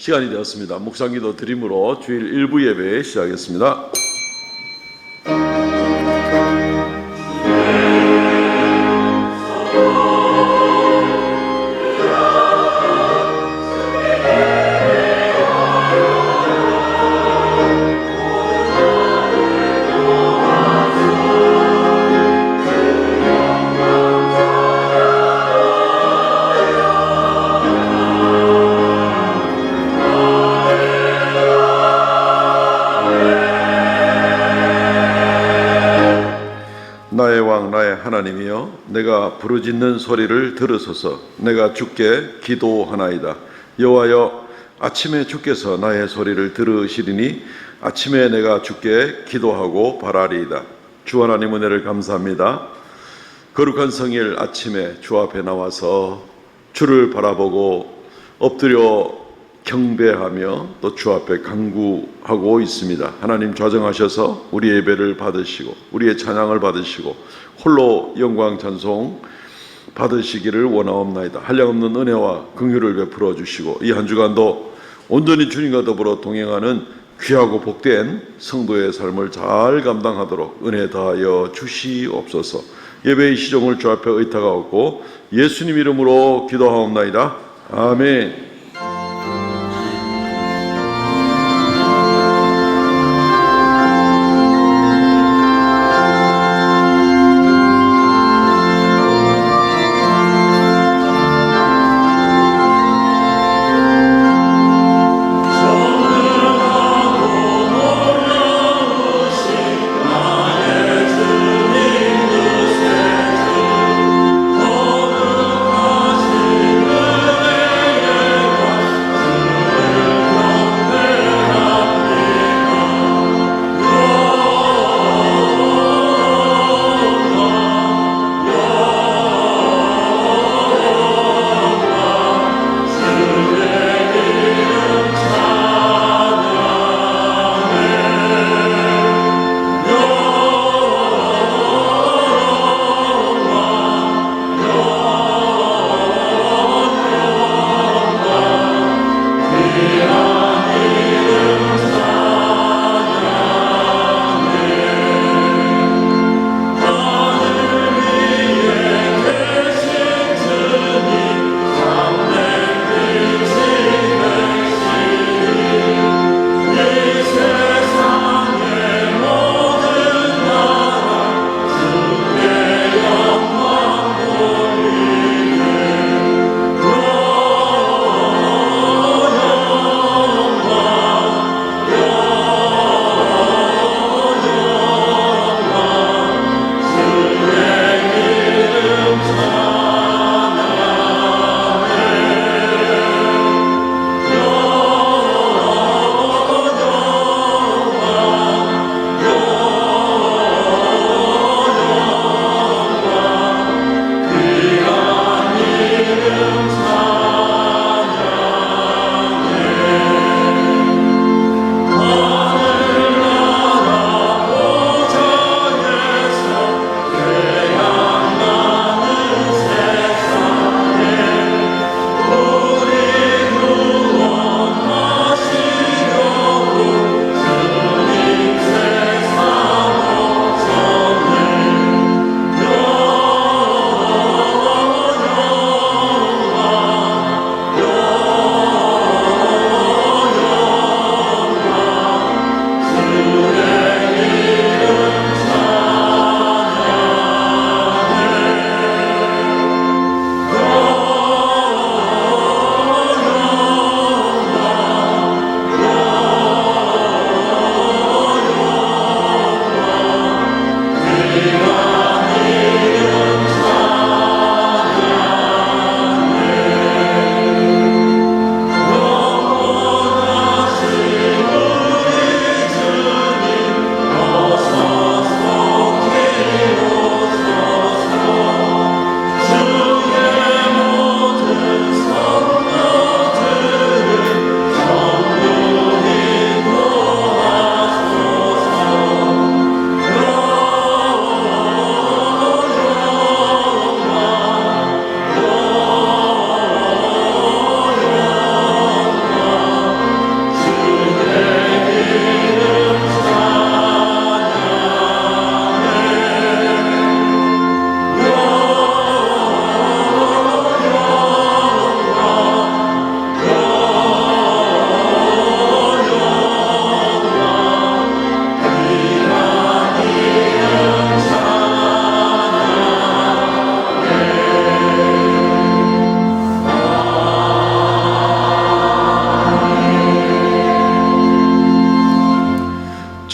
시간이 되었습니다. 묵상기도 드림으로 주일 1부 예배 시작하겠습니다. 나의 왕 나의 하나님이여, 내가 부르짖는 소리를 들으소서. 내가 주께 기도하나이다. 여호와여, 아침에 주께서 나의 소리를 들으시리니 아침에 내가 주께 기도하고 바라리이다. 주 하나님 은혜를 감사합니다. 거룩한 성일 아침에 주 앞에 나와서 주를 바라보고 엎드려 경배하며 또 주 앞에 간구하고 있습니다. 하나님 좌정하셔서 우리의 예배를 받으시고 우리의 찬양을 받으시고 홀로 영광 찬송 받으시기를 원하옵나이다. 한량없는 은혜와 긍휼을 베풀어 주시고 이 한 주간도 온전히 주님과 더불어 동행하는 귀하고 복된 성도의 삶을 잘 감당하도록 은혜 다하여 주시옵소서. 예배의 시종을 주 앞에 의탁하옵고 예수님 이름으로 기도하옵나이다. 아멘.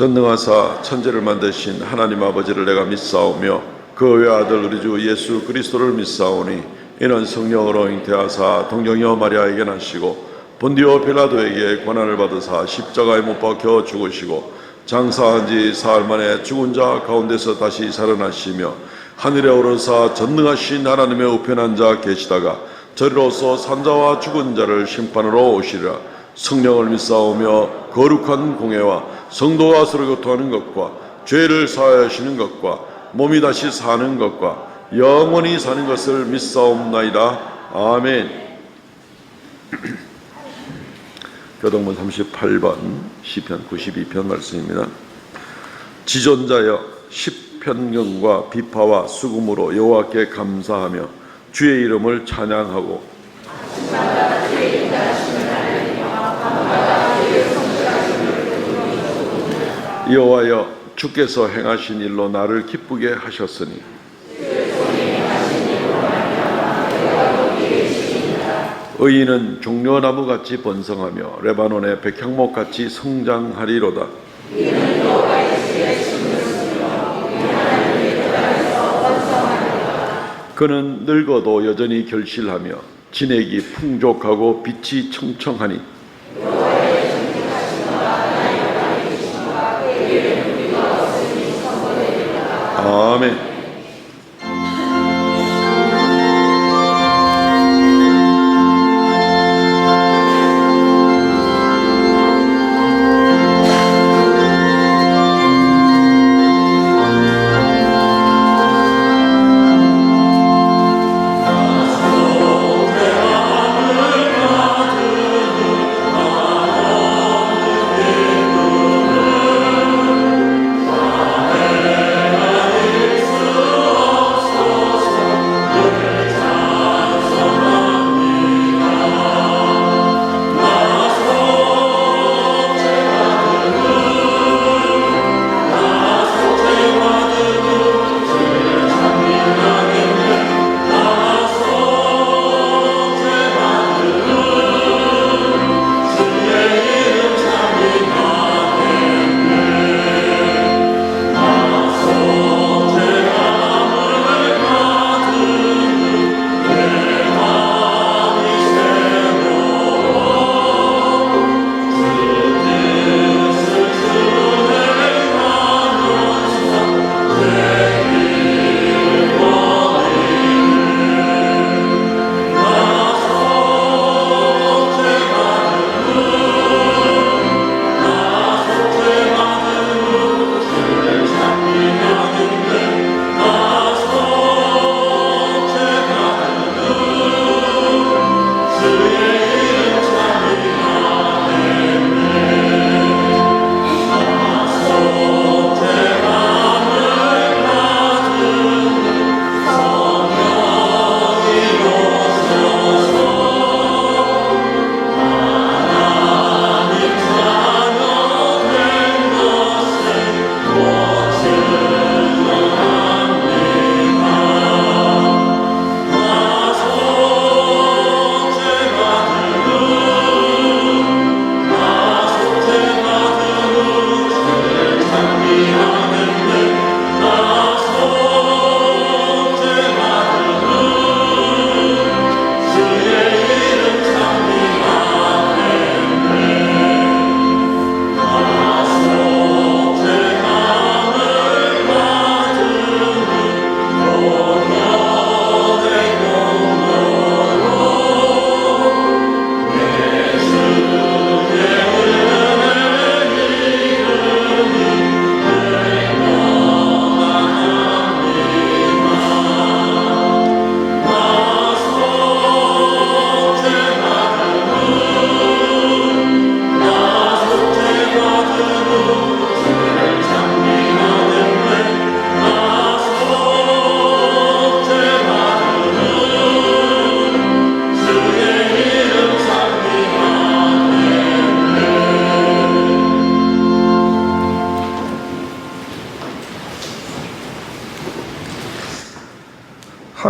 전능하사 천지를 만드신 하나님 아버지를 내가 믿사오며 그 외아들 우리 주 예수 그리스도를 믿사오니 이는 성령으로 잉태하사 동정녀 마리아에게 나시고 본디오 빌라도에게 고난을 받으사 십자가에 못 박혀 죽으시고 장사한 지 사흘 만에 죽은 자 가운데서 다시 살아나시며 하늘에 오르사 전능하신 하나님의 우편에 앉아 계시다가 저리로서 산자와 죽은 자를 심판으로 오시리라. 성령을 믿사오며 거룩한 공회와 성도가 서로 교통하는 것과 죄를 사하시는 것과 몸이 다시 사는 것과 영원히 사는 것을 믿사옵나이다. 아멘. 교동문 38번 시편 92편 말씀입니다. 지존자여 십편경과 비파와 수금으로 여호와께 감사하며 주의 이름을 찬양하고 여호와여 주께서 행하신 일로 나를 기쁘게 하셨으니 의인은 종려나무같이 번성하며 레바논의 백향목같이 성장하리로다. 그는 늙어도 여전히 결실하며 진액이 풍족하고 빛이 청청하니 아멘.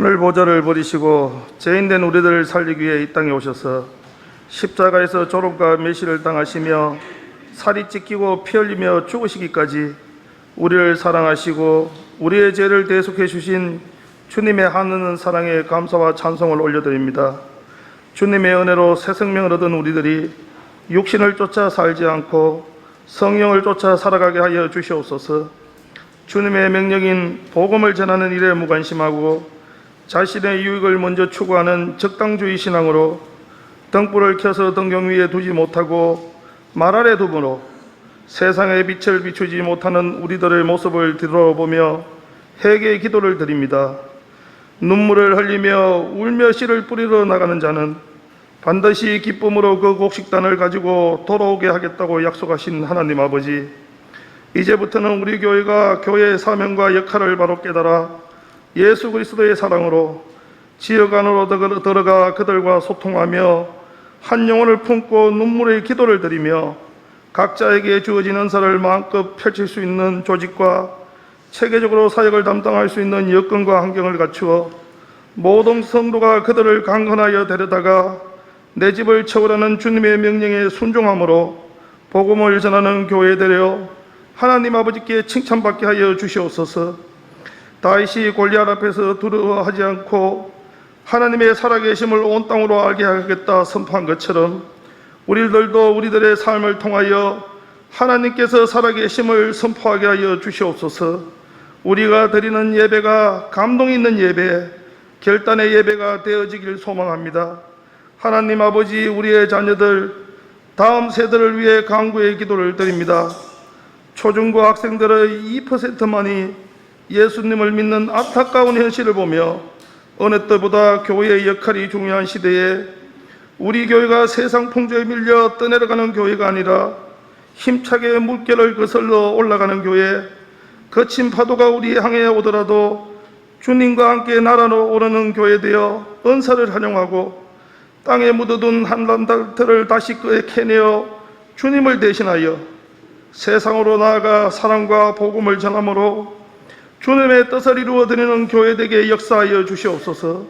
하늘 보좌를 버리시고 죄인된 우리들을 살리기 위해 이 땅에 오셔서 십자가에서 조롱과 매시를 당하시며 살이 찢기고 피 흘리며 죽으시기까지 우리를 사랑하시고 우리의 죄를 대속해 주신 주님의 하찮은 사랑에 감사와 찬송을 올려드립니다. 주님의 은혜로 새 생명을 얻은 우리들이 육신을 쫓아 살지 않고 성령을 쫓아 살아가게 하여 주시옵소서. 주님의 명령인 복음을 전하는 일에 무관심하고 자신의 유익을 먼저 추구하는 적당주의 신앙으로 등불을 켜서 등경 위에 두지 못하고 말 아래 두므로 세상의 빛을 비추지 못하는 우리들의 모습을 뒤돌아보며 회개의 기도를 드립니다. 눈물을 흘리며 울며 씨를 뿌리러 나가는 자는 반드시 기쁨으로 그 곡식단을 가지고 돌아오게 하겠다고 약속하신 하나님 아버지, 이제부터는 우리 교회가 교회의 사명과 역할을 바로 깨달아 예수 그리스도의 사랑으로 지역 안으로 들어가 그들과 소통하며 한 영혼을 품고 눈물의 기도를 드리며 각자에게 주어진 은사를 마음껏 펼칠 수 있는 조직과 체계적으로 사역을 담당할 수 있는 여건과 환경을 갖추어 모든 성도가 그들을 강건하여 데려다가 내 집을 채우라는 주님의 명령에 순종함으로 복음을 전하는 교회에 데려 하나님 아버지께 칭찬받게 하여 주시옵소서. 다윗이 골리앗 앞에서 두려워하지 않고 하나님의 살아계심을 온 땅으로 알게 하겠다 선포한 것처럼 우리들도 우리들의 삶을 통하여 하나님께서 살아계심을 선포하게 하여 주시옵소서. 우리가 드리는 예배가 감동 있는 예배, 결단의 예배가 되어지길 소망합니다. 하나님 아버지, 우리의 자녀들, 다음 세대를 위해 간구의 기도를 드립니다. 초중고 학생들의 2%만이 예수님을 믿는 안타까운 현실을 보며 어느 때보다 교회의 역할이 중요한 시대에 우리 교회가 세상 풍조에 밀려 떠내려가는 교회가 아니라 힘차게 물결을 거슬러 올라가는 교회, 거친 파도가 우리 향해 오더라도 주님과 함께 날아로 오르는 교회 되어 은사를 환영하고 땅에 묻어둔 한란들을 다시 캐내어 주님을 대신하여 세상으로 나아가 사랑과 복음을 전함으로 주님의 뜻을 이루어드리는 교회 되게 역사하여 주시옵소서.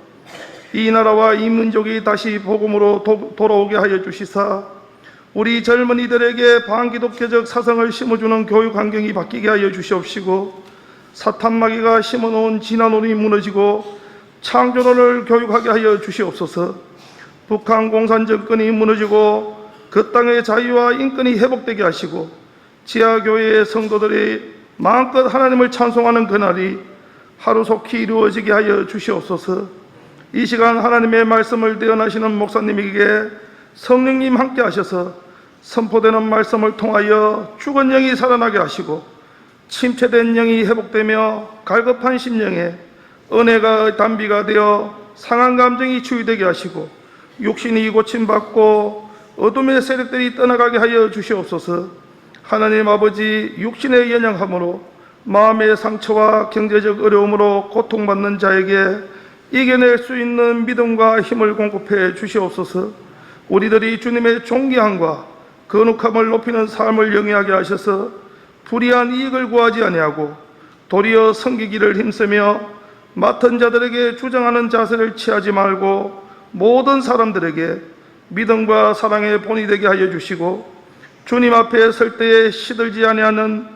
이 나라와 이 민족이 다시 복음으로 돌아오게 하여 주시사 우리 젊은이들에게 반기독교적 사상을 심어주는 교육 환경이 바뀌게 하여 주시옵시고 사탄마귀가 심어놓은 진화론이 무너지고 창조론을 교육하게 하여 주시옵소서. 북한 공산 정권이 무너지고 그 땅의 자유와 인권이 회복되게 하시고 지하교회의 성도들이 마음껏 하나님을 찬송하는 그날이 하루속히 이루어지게 하여 주시옵소서. 이 시간 하나님의 말씀을 대언하시는 목사님에게 성령님 함께 하셔서 선포되는 말씀을 통하여 죽은 영이 살아나게 하시고 침체된 영이 회복되며 갈급한 심령에 은혜가 단비가 되어 상한 감정이 치유되게 하시고 육신이 고침받고 어둠의 세력들이 떠나가게 하여 주시옵소서. 하나님 아버지, 육신의 연약함으로 마음의 상처와 경제적 어려움으로 고통받는 자에게 이겨낼 수 있는 믿음과 힘을 공급해 주시옵소서. 우리들이 주님의 존귀함과 거룩함을 높이는 삶을 영위하게 하셔서 불의한 이익을 구하지 아니하고 도리어 섬기기를 힘쓰며 맡은 자들에게 주장하는 자세를 취하지 말고 모든 사람들에게 믿음과 사랑의 본이 되게 하여 주시고 주님 앞에 설 때에 시들지 아니하는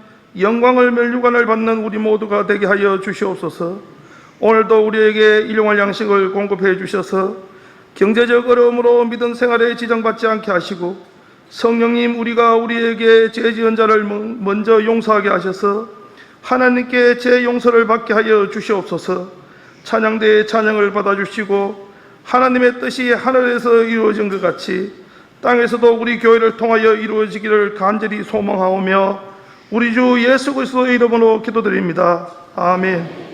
영광을 멸류관을 받는 우리 모두가 되게 하여 주시옵소서. 오늘도 우리에게 일용할 양식을 공급해 주셔서 경제적 어려움으로 믿음 생활에 지장받지 않게 하시고 성령님, 우리가 우리에게 죄 지은 자를 먼저 용서하게 하셔서 하나님께 죄 용서를 받게 하여 주시옵소서. 찬양대의 찬양을 받아주시고 하나님의 뜻이 하늘에서 이루어진 것 같이 땅에서도 우리 교회를 통하여 이루어지기를 간절히 소망하오며 우리 주 예수 그리스도의 이름으로 기도드립니다. 아멘.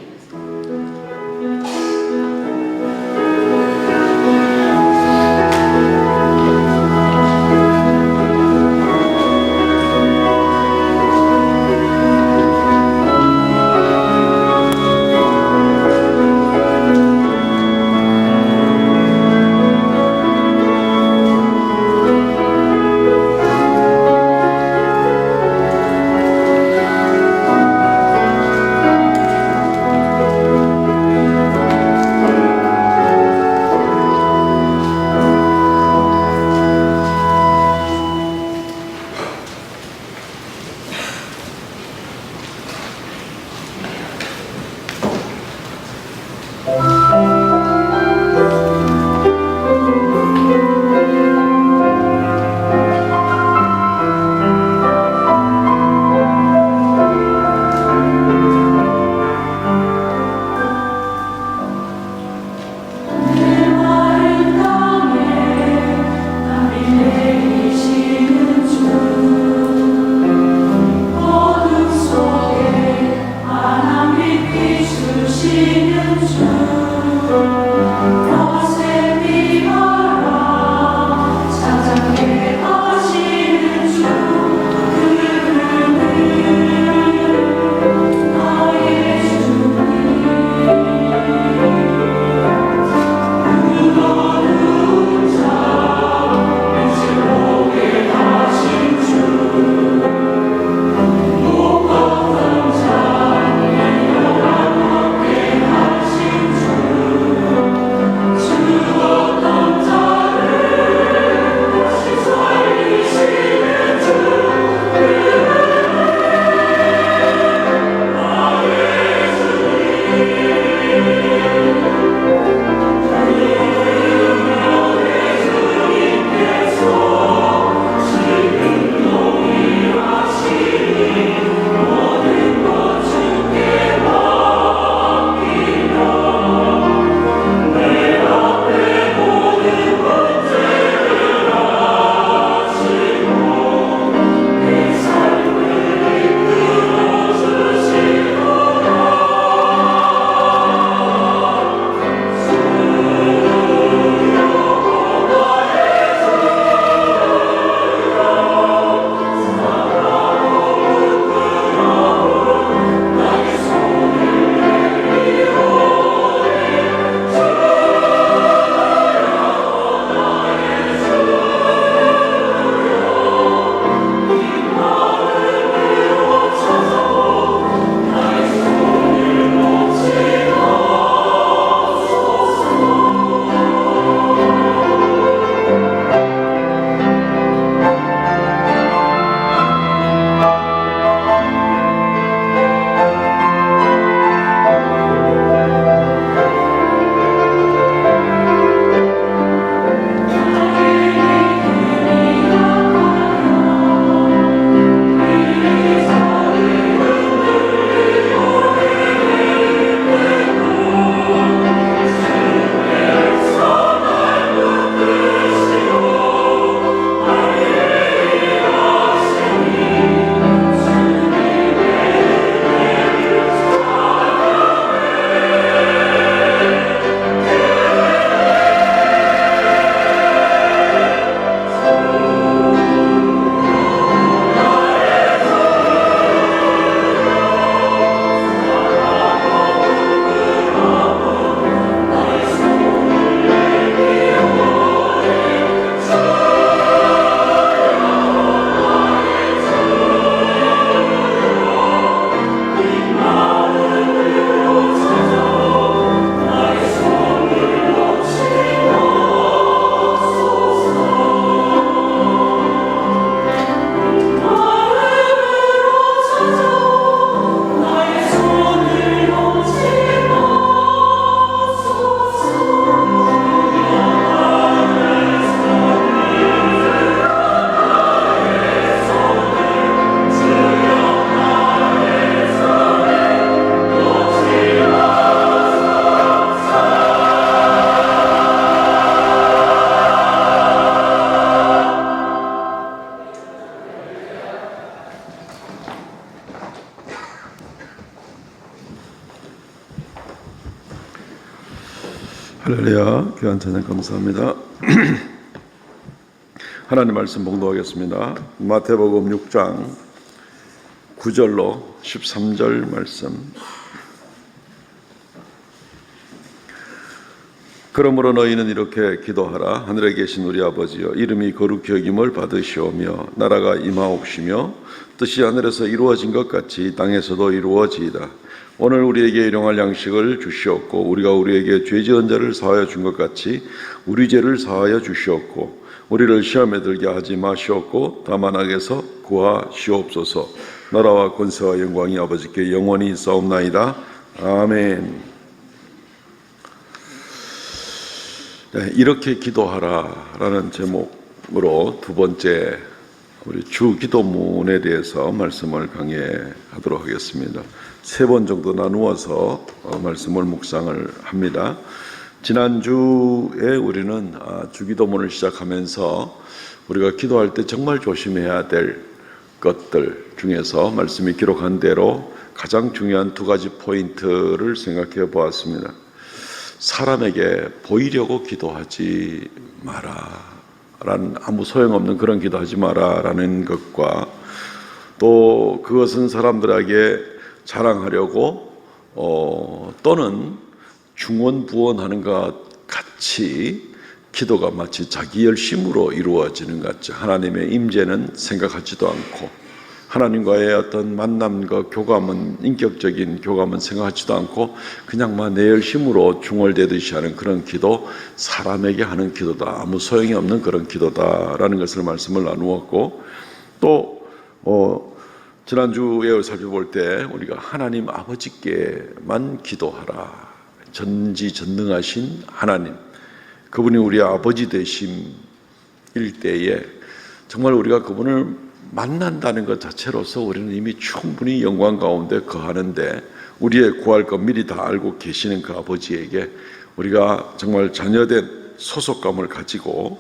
할렐루야. 귀한 찬양 감사합니다. 하나님 말씀 봉독하겠습니다. 마태복음 6장 9절로 13절 말씀. 그러므로 너희는 이렇게 기도하라. 하늘에 계신 우리 아버지여, 이름이 거룩히 여김을 받으시오며 나라가 임하옵시며 뜻이 하늘에서 이루어진 것 같이 땅에서도 이루어지이다. 오늘 우리에게 일용할 양식을 주시옵고 우리가 우리에게 죄 지은 자를 사하여 준 것 같이 우리 죄를 사하여 주시옵고 우리를 시험에 들게 하지 마시옵고 다만 악에서 구하시옵소서. 나라와 권세와 영광이 아버지께 영원히 있사옵나이다. 아멘. 네, 이렇게 기도하라라는 제목으로 두 번째 우리 주 기도문에 대해서 말씀을 강해하도록 하겠습니다. 세 번 정도 나누어서 말씀을 묵상을 합니다. 지난주에 우리는 주기도문을 시작하면서 우리가 기도할 때 정말 조심해야 될 것들 중에서 말씀이 기록한 대로 가장 중요한 두 가지 포인트를 생각해 보았습니다. 사람에게 보이려고 기도하지 마라 라는, 아무 소용없는 그런 기도하지 마라 라는 것과, 또 그것은 사람들에게 자랑하려고 또는 중언부언하는 것 같이 기도가 마치 자기 열심으로 이루어지는 것 같죠. 하나님의 임재는 생각하지도 않고 하나님과의 어떤 만남과 교감은, 인격적인 교감은 생각하지도 않고 그냥 내 열심으로 중얼대듯이 하는 그런 기도, 사람에게 하는 기도다, 아무 소용이 없는 그런 기도다라는 것을 말씀을 나누었고, 또 지난주에 살펴볼 때 우리가 하나님 아버지께만 기도하라, 전지전능하신 하나님, 그분이 우리 아버지 되심일 때에 정말 우리가 그분을 만난다는 것 자체로서 우리는 이미 충분히 영광 가운데 거하는데, 우리의 구할 것 미리 다 알고 계시는 그 아버지에게 우리가 정말 자녀된 소속감을 가지고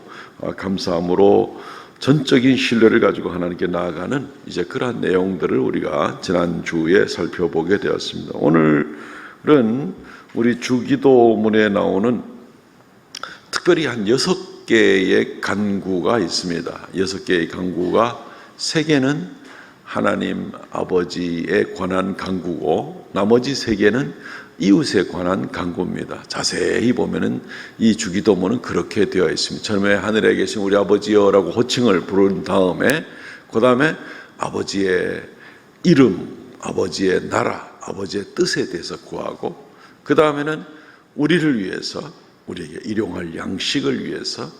감사함으로 전적인 신뢰를 가지고 하나님께 나아가는 이제 그러한 내용들을 우리가 지난주에 살펴보게 되었습니다. 오늘은 우리 주기도문에 나오는 특별히 한 6개의 간구가 있습니다. 6개의 간구가 3개는 하나님 아버지에 관한 간구고 나머지 3개는 이웃에 관한 간구입니다. 자세히 보면은 이 주기도문은 그렇게 되어 있습니다. 처음에 하늘에 계신 우리 아버지여라고 호칭을 부른 다음에 그 다음에 아버지의 이름, 아버지의 나라, 아버지의 뜻에 대해서 구하고, 그 다음에는 우리를 위해서, 우리에게 일용할 양식을 위해서,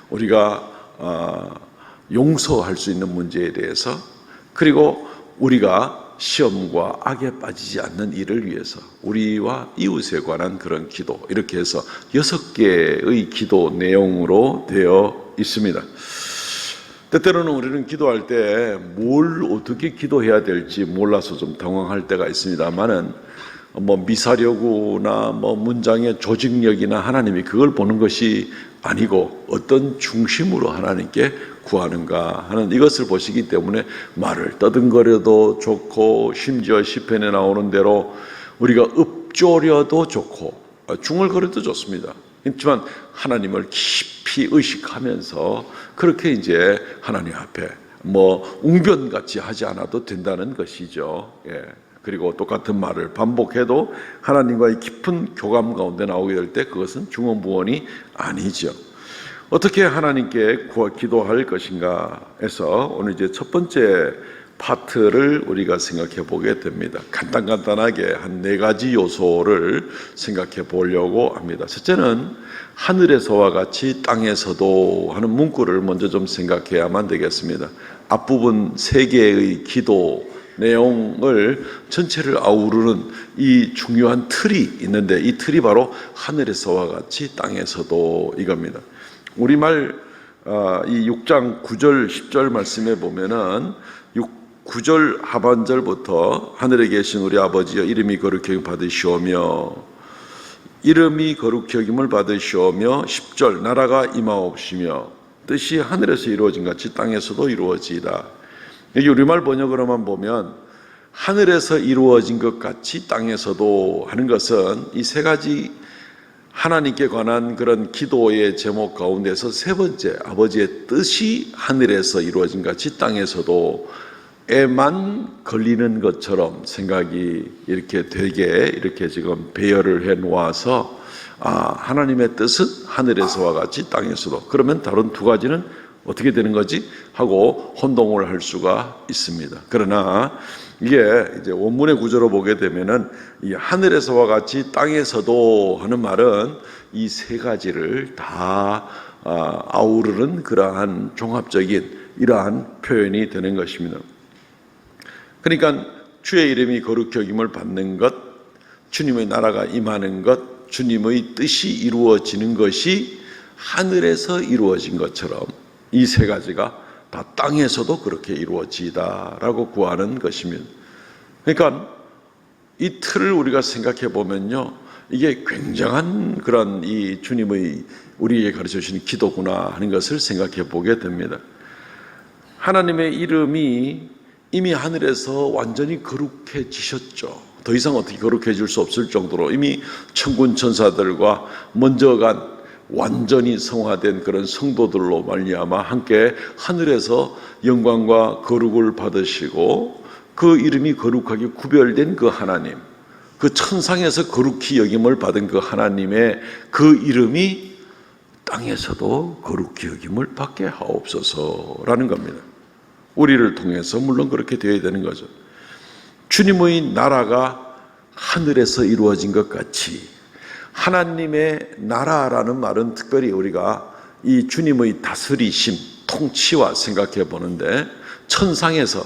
우리가 용서할 수 있는 문제에 대해서, 그리고 우리가 시험과 악에 빠지지 않는 일을 위해서, 우리와 이웃에 관한 그런 기도, 이렇게 해서 6개의 기도 내용으로 되어 있습니다. 때때로는 우리는 기도할 때 뭘 어떻게 기도해야 될지 몰라서 좀 당황할 때가 있습니다만은 미사려구나 문장의 조직력이나 하나님이 그걸 보는 것이 아니고 어떤 중심으로 하나님께 구하는가 하는 이것을 보시기 때문에 말을 떠듬거려도 좋고, 심지어 시편에 나오는 대로 우리가 읊조려도 좋고 중얼거려도 좋습니다. 그렇지만 하나님을 깊이 의식하면서 그렇게 이제 하나님 앞에 웅변같이 하지 않아도 된다는 것이죠. 예. 그리고 똑같은 말을 반복해도 하나님과의 깊은 교감 가운데 나오게 될 때 그것은 중언부언이 아니죠. 어떻게 하나님께 기도할 것인가 해서 오늘 이제 첫 번째 파트를 우리가 생각해 보게 됩니다. 간단하게 한 4가지 요소를 생각해 보려고 합니다. 첫째는 하늘에서와 같이 땅에서도 하는 문구를 먼저 좀 생각해야만 되겠습니다. 앞부분 3개의 기도 내용을 전체를 아우르는 이 중요한 틀이 있는데, 이 틀이 바로 하늘에서와 같이 땅에서도 이겁니다. 우리말 이 6장 9절 10절 말씀에 보면은 9절 하반절부터 하늘에 계신 우리 아버지여 이름이 거룩히 여김을 받으시오며, 이름이 거룩히 여김을 받으시오며 10절 나라가 임하옵시며 뜻이 하늘에서 이루어진 같이 땅에서도 이루어지이다. 여기 우리말 번역으로만 보면 하늘에서 이루어진 것 같이 땅에서도 하는 것은 이 3가지 하나님께 관한 그런 기도의 제목 가운데서 세 번째, 아버지의 뜻이 하늘에서 이루어진 같이 땅에서도 에만 걸리는 것처럼 생각이 이렇게 되게 이렇게 지금 배열을 해 놓아서 하나님의 뜻은 하늘에서와 같이 땅에서도, 그러면 다른 두 가지는 어떻게 되는 거지? 하고 혼동을 할 수가 있습니다. 그러나 이게 이제 원문의 구조로 보게 되면은 이 하늘에서와 같이 땅에서도 하는 말은 이 세 가지를 다 아우르는 그러한 종합적인 이러한 표현이 되는 것입니다. 그러니까 주의 이름이 거룩히 여김을 받는 것, 주님의 나라가 임하는 것, 주님의 뜻이 이루어지는 것이 하늘에서 이루어진 것처럼 이 세 가지가 다 땅에서도 그렇게 이루어지다라고 구하는 것입니다. 그러니까 이 틀을 우리가 생각해 보면요, 이게 굉장한 그런 이 주님의 우리에게 가르쳐 주시는 기도구나 하는 것을 생각해 보게 됩니다. 하나님의 이름이 이미 하늘에서 완전히 거룩해지셨죠. 더 이상 어떻게 거룩해질 수 없을 정도로 이미 천군 천사들과 먼저 간 완전히 성화된 그런 성도들로 말미암아 함께 하늘에서 영광과 거룩을 받으시고 그 이름이 거룩하게 구별된 그 하나님, 그 천상에서 거룩히 여김을 받은 그 하나님의 그 이름이 땅에서도 거룩히 여김을 받게 하옵소서라는 겁니다. 우리를 통해서 물론 그렇게 되어야 되는 거죠. 주님의 나라가 하늘에서 이루어진 것 같이 하나님의 나라라는 말은 특별히 우리가 이 주님의 다스리심, 통치와 생각해 보는데, 천상에서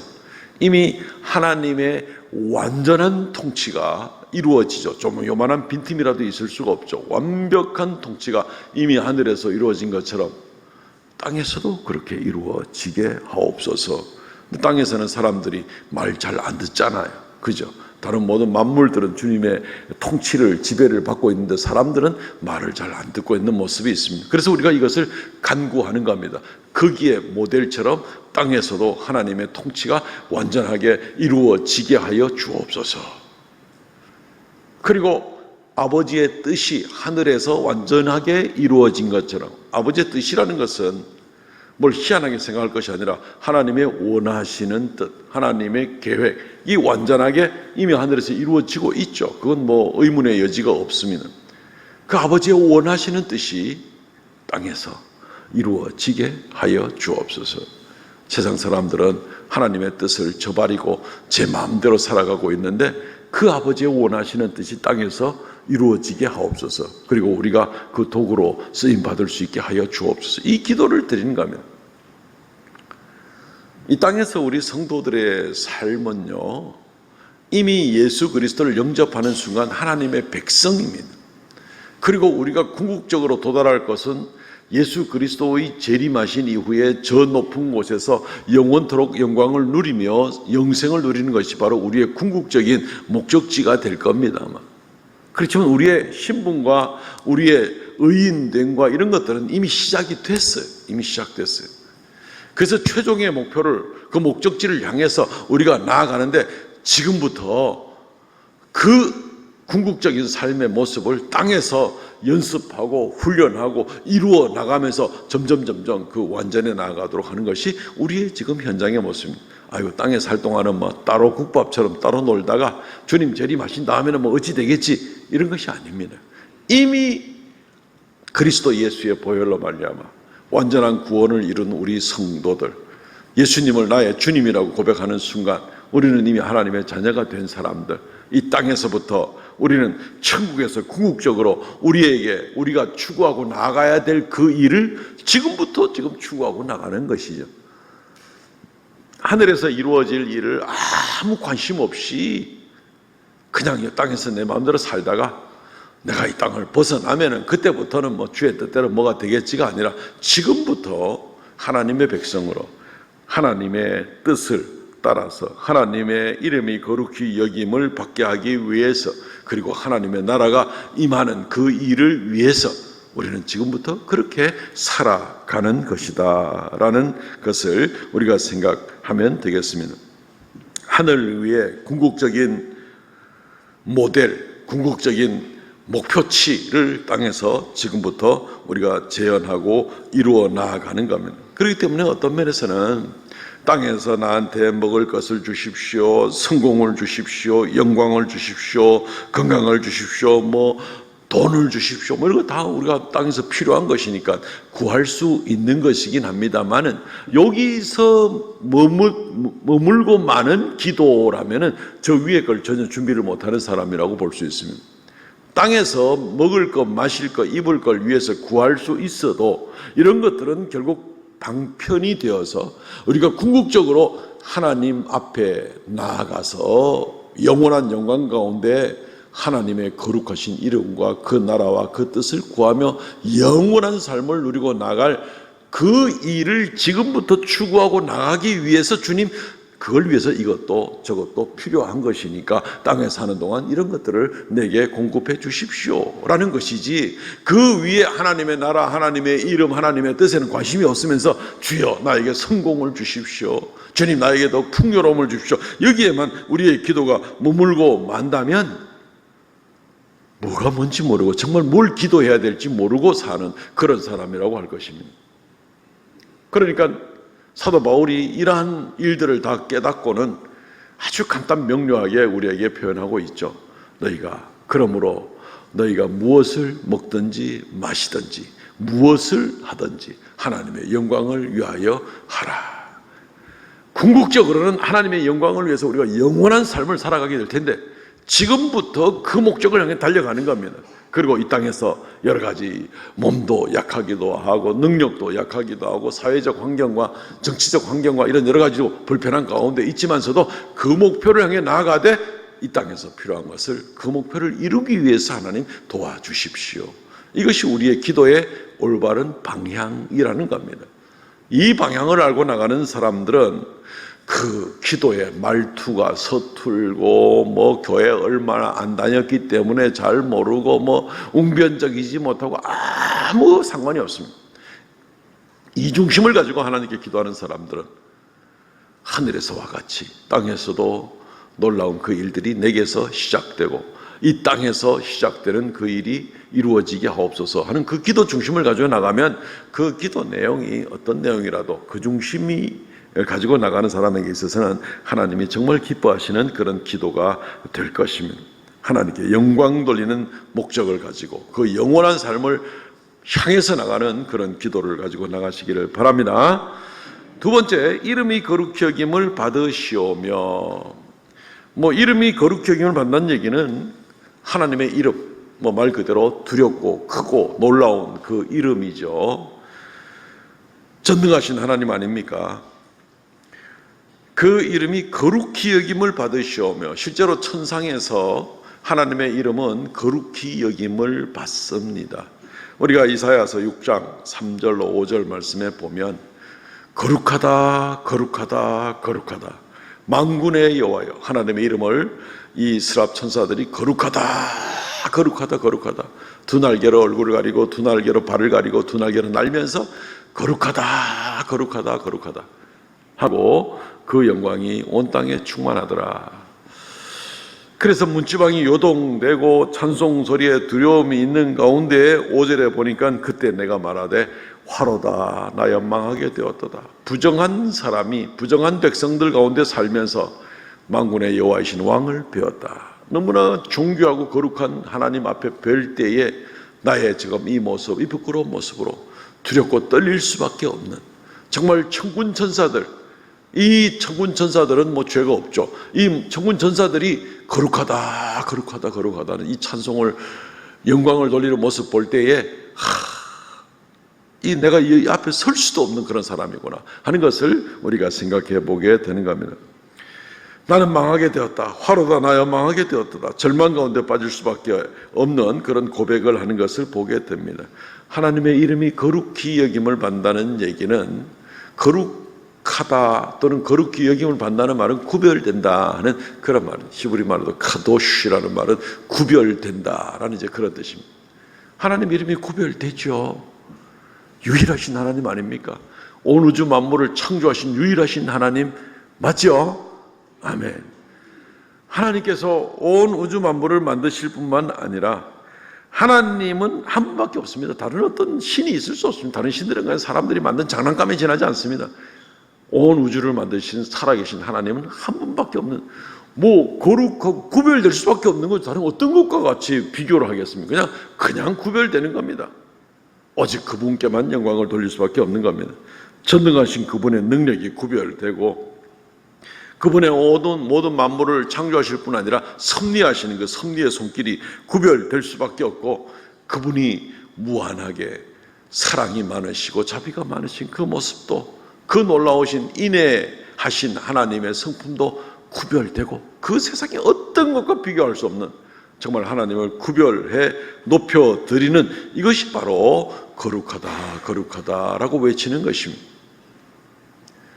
이미 하나님의 완전한 통치가 이루어지죠. 좀 요만한 빈틈이라도 있을 수가 없죠. 완벽한 통치가 이미 하늘에서 이루어진 것처럼 땅에서도 그렇게 이루어지게 하옵소서. 땅에서는 사람들이 말 잘 안 듣잖아요. 그죠? 다른 모든 만물들은 주님의 통치를, 지배를 받고 있는데 사람들은 말을 잘 안 듣고 있는 모습이 있습니다. 그래서 우리가 이것을 간구하는 겁니다. 거기에 모델처럼 땅에서도 하나님의 통치가 완전하게 이루어지게 하여 주옵소서. 그리고 아버지의 뜻이 하늘에서 완전하게 이루어진 것처럼, 아버지의 뜻이라는 것은 뭘 희한하게 생각할 것이 아니라 하나님의 원하시는 뜻, 하나님의 계획이 완전하게 이미 하늘에서 이루어지고 있죠. 그건 뭐 의문의 여지가 없습니다. 그 아버지의 원하시는 뜻이 땅에서 이루어지게 하여 주옵소서. 세상 사람들은 하나님의 뜻을 저버리고 제 마음대로 살아가고 있는데 그 아버지의 원하시는 뜻이 땅에서 이루어지게 하옵소서. 그리고 우리가 그 도구로 쓰임받을 수 있게 하여 주옵소서. 이 기도를 드리는 겁니다. 이 땅에서 우리 성도들의 삶은요, 이미 예수 그리스도를 영접하는 순간 하나님의 백성입니다. 그리고 우리가 궁극적으로 도달할 것은 예수 그리스도의 재림하신 이후에 저 높은 곳에서 영원토록 영광을 누리며 영생을 누리는 것이 바로 우리의 궁극적인 목적지가 될 겁니다. 아마. 그렇지만 우리의 신분과 우리의 의인됨과 이런 것들은 이미 시작이 됐어요. 이미 시작됐어요. 그래서 최종의 목표를, 그 목적지를 향해서 우리가 나아가는데 지금부터 그 궁극적인 삶의 모습을 땅에서 연습하고 훈련하고 이루어 나가면서 점점 그 완전에 나아가도록 하는 것이 우리의 지금 현장의 모습입니다. 아이고, 땅에 살 동안은 뭐 따로 국밥처럼 따로 놀다가 주님 재림하신 다음에는 뭐 어찌 되겠지, 이런 것이 아닙니다. 이미 그리스도 예수의 보혈로 말미암아 완전한 구원을 이룬 우리 성도들, 예수님을 나의 주님이라고 고백하는 순간 우리는 이미 하나님의 자녀가 된 사람들, 이 땅에서부터 우리는 천국에서 궁극적으로 우리가 추구하고 나가야 될 그 일을 지금부터 추구하고 나가는 것이죠. 하늘에서 이루어질 일을 아무 관심 없이 그냥 이 땅에서 내 마음대로 살다가 내가 이 땅을 벗어나면은 그때부터는 뭐 주의 뜻대로 뭐가 되겠지가 아니라 지금부터 하나님의 백성으로 하나님의 뜻을 따라서 하나님의 이름이 거룩히 여김을 받게 하기 위해서, 그리고 하나님의 나라가 임하는 그 일을 위해서 우리는 지금부터 그렇게 살아가는 것이다 라는 것을 우리가 생각하면 되겠습니다. 하늘 위에 궁극적인 모델, 궁극적인 목표치를 땅에서 지금부터 우리가 재현하고 이루어 나아가는 겁니다. 그렇기 때문에 어떤 면에서는 땅에서 나한테 먹을 것을 주십시오, 성공을 주십시오, 영광을 주십시오, 건강을 주십시오, 돈을 주십시오, 이런 거 다 우리가 땅에서 필요한 것이니까 구할 수 있는 것이긴 합니다만은, 여기서 머물고 마는 기도라면은 저 위에 걸 전혀 준비를 못하는 사람이라고 볼 수 있습니다. 땅에서 먹을 것, 마실 것, 입을 걸 위해서 구할 수 있어도 이런 것들은 결국 방편이 되어서 우리가 궁극적으로 하나님 앞에 나아가서 영원한 영광 가운데 하나님의 거룩하신 이름과 그 나라와 그 뜻을 구하며 영원한 삶을 누리고 나갈 그 일을 지금부터 추구하고 나가기 위해서 주님, 그걸 위해서 이것도 저것도 필요한 것이니까 땅에 사는 동안 이런 것들을 내게 공급해 주십시오 라는 것이지, 그 위에 하나님의 나라, 하나님의 이름, 하나님의 뜻에는 관심이 없으면서 주여 나에게 성공을 주십시오, 주님 나에게 더 풍요로움을 주십시오, 여기에만 우리의 기도가 머물고 만다면 뭐가 뭔지 모르고 정말 뭘 기도해야 될지 모르고 사는 그런 사람이라고 할 것입니다. 그러니까 사도 바울이 이러한 일들을 다 깨닫고는 아주 간단 명료하게 우리에게 표현하고 있죠. 그러므로 너희가 무엇을 먹든지 마시든지 무엇을 하든지 하나님의 영광을 위하여 하라. 궁극적으로는 하나님의 영광을 위해서 우리가 영원한 삶을 살아가게 될 텐데 지금부터 그 목적을 향해 달려가는 겁니다. 그리고 이 땅에서 여러 가지 몸도 약하기도 하고 능력도 약하기도 하고 사회적 환경과 정치적 환경과 이런 여러 가지로 불편한 가운데 있지만서도 그 목표를 향해 나아가되 이 땅에서 필요한 것을, 그 목표를 이루기 위해서 하나님 도와주십시오. 이것이 우리의 기도의 올바른 방향이라는 겁니다. 이 방향을 알고 나가는 사람들은 그 기도의 말투가 서툴고 교회 얼마나 안 다녔기 때문에 잘 모르고 웅변적이지 못하고 아무 상관이 없습니다. 이 중심을 가지고 하나님께 기도하는 사람들은 하늘에서와 같이 땅에서도 놀라운 그 일들이 내게서 시작되고 이 땅에서 시작되는 그 일이 이루어지게 하옵소서 하는 그 기도 중심을 가지고 나가면 그 기도 내용이 어떤 내용이라도 그 중심이 가지고 나가는 사람에게 있어서는 하나님이 정말 기뻐하시는 그런 기도가 될 것입니다. 하나님께 영광 돌리는 목적을 가지고 그 영원한 삶을 향해서 나가는 그런 기도를 가지고 나가시기를 바랍니다. 두 번째, 이름이 거룩히 여김을 받으시오며. 이름이 거룩히 여김을 받는 얘기는 하나님의 이름, 말 그대로 두렵고 크고 놀라운 그 이름이죠. 전능하신 하나님 아닙니까? 그 이름이 거룩히 여김을 받으시오며, 실제로 천상에서 하나님의 이름은 거룩히 여김을 받습니다. 우리가 이사야서 6장 3절로 5절 말씀에 보면 거룩하다 거룩하다 거룩하다 만군의 여호와여, 하나님의 이름을 이 스랍 천사들이 거룩하다 거룩하다 거룩하다, 두 날개로 얼굴을 가리고 두 날개로 발을 가리고 두 날개로 날면서 거룩하다 거룩하다 거룩하다 하고 그 영광이 온 땅에 충만하더라. 그래서 문지방이 요동되고 찬송 소리에 두려움이 있는 가운데 5절에 보니까 그때 내가 말하되 화로다 나 연망하게 되었도다. 부정한 사람이 부정한 백성들 가운데 살면서 만군의 여호와이신 왕을 배웠다. 너무나 존귀하고 거룩한 하나님 앞에 뵐 때에 나의 지금 이 모습, 이 부끄러운 모습으로 두렵고 떨릴 수밖에 없는, 정말 천군 천사들, 이 천군 천사들은 죄가 없죠. 이 천군 천사들이 거룩하다 거룩하다 거룩하다는 이 찬송을, 영광을 돌리는 모습 볼 때에 내가 이 앞에 설 수도 없는 그런 사람이구나 하는 것을 우리가 생각해 보게 되는 겁니다. 나는 망하게 되었다. 화로다 나여 망하게 되었다. 절망 가운데 빠질 수밖에 없는 그런 고백을 하는 것을 보게 됩니다. 하나님의 이름이 거룩히 여김을 받는다는 얘기는, 거룩하다 또는 거룩히 여김을 받는다는 말은 구별된다 하는 그런 말은, 히브리 말로도 카도시라는 말은 구별된다라는 이제 그런 뜻입니다. 하나님 이름이 구별되죠. 유일하신 하나님 아닙니까? 온 우주 만물을 창조하신 유일하신 하나님 맞죠? 아멘. 하나님께서 온 우주 만물을 만드실 뿐만 아니라 하나님은 한 분밖에 없습니다. 다른 어떤 신이 있을 수 없습니다. 다른 신들은 그냥 사람들이 만든 장난감에 지나지 않습니다. 온 우주를 만드신 살아계신 하나님은 한 분밖에 없는, 거룩하고 구별될 수밖에 없는 거죠. 다른 어떤 것과 같이 비교를 하겠습니까? 그냥 구별되는 겁니다. 오직 그분께만 영광을 돌릴 수밖에 없는 겁니다. 전능하신 그분의 능력이 구별되고, 그분의 모든 만물을 창조하실 뿐 아니라 섭리하시는 그 섭리의 손길이 구별될 수밖에 없고, 그분이 무한하게 사랑이 많으시고 자비가 많으신 그 모습도, 그 놀라우신 인애하신 하나님의 성품도 구별되고, 그 세상에 어떤 것과 비교할 수 없는, 정말 하나님을 구별해 높여드리는 이것이 바로 거룩하다, 거룩하다라고 외치는 것입니다.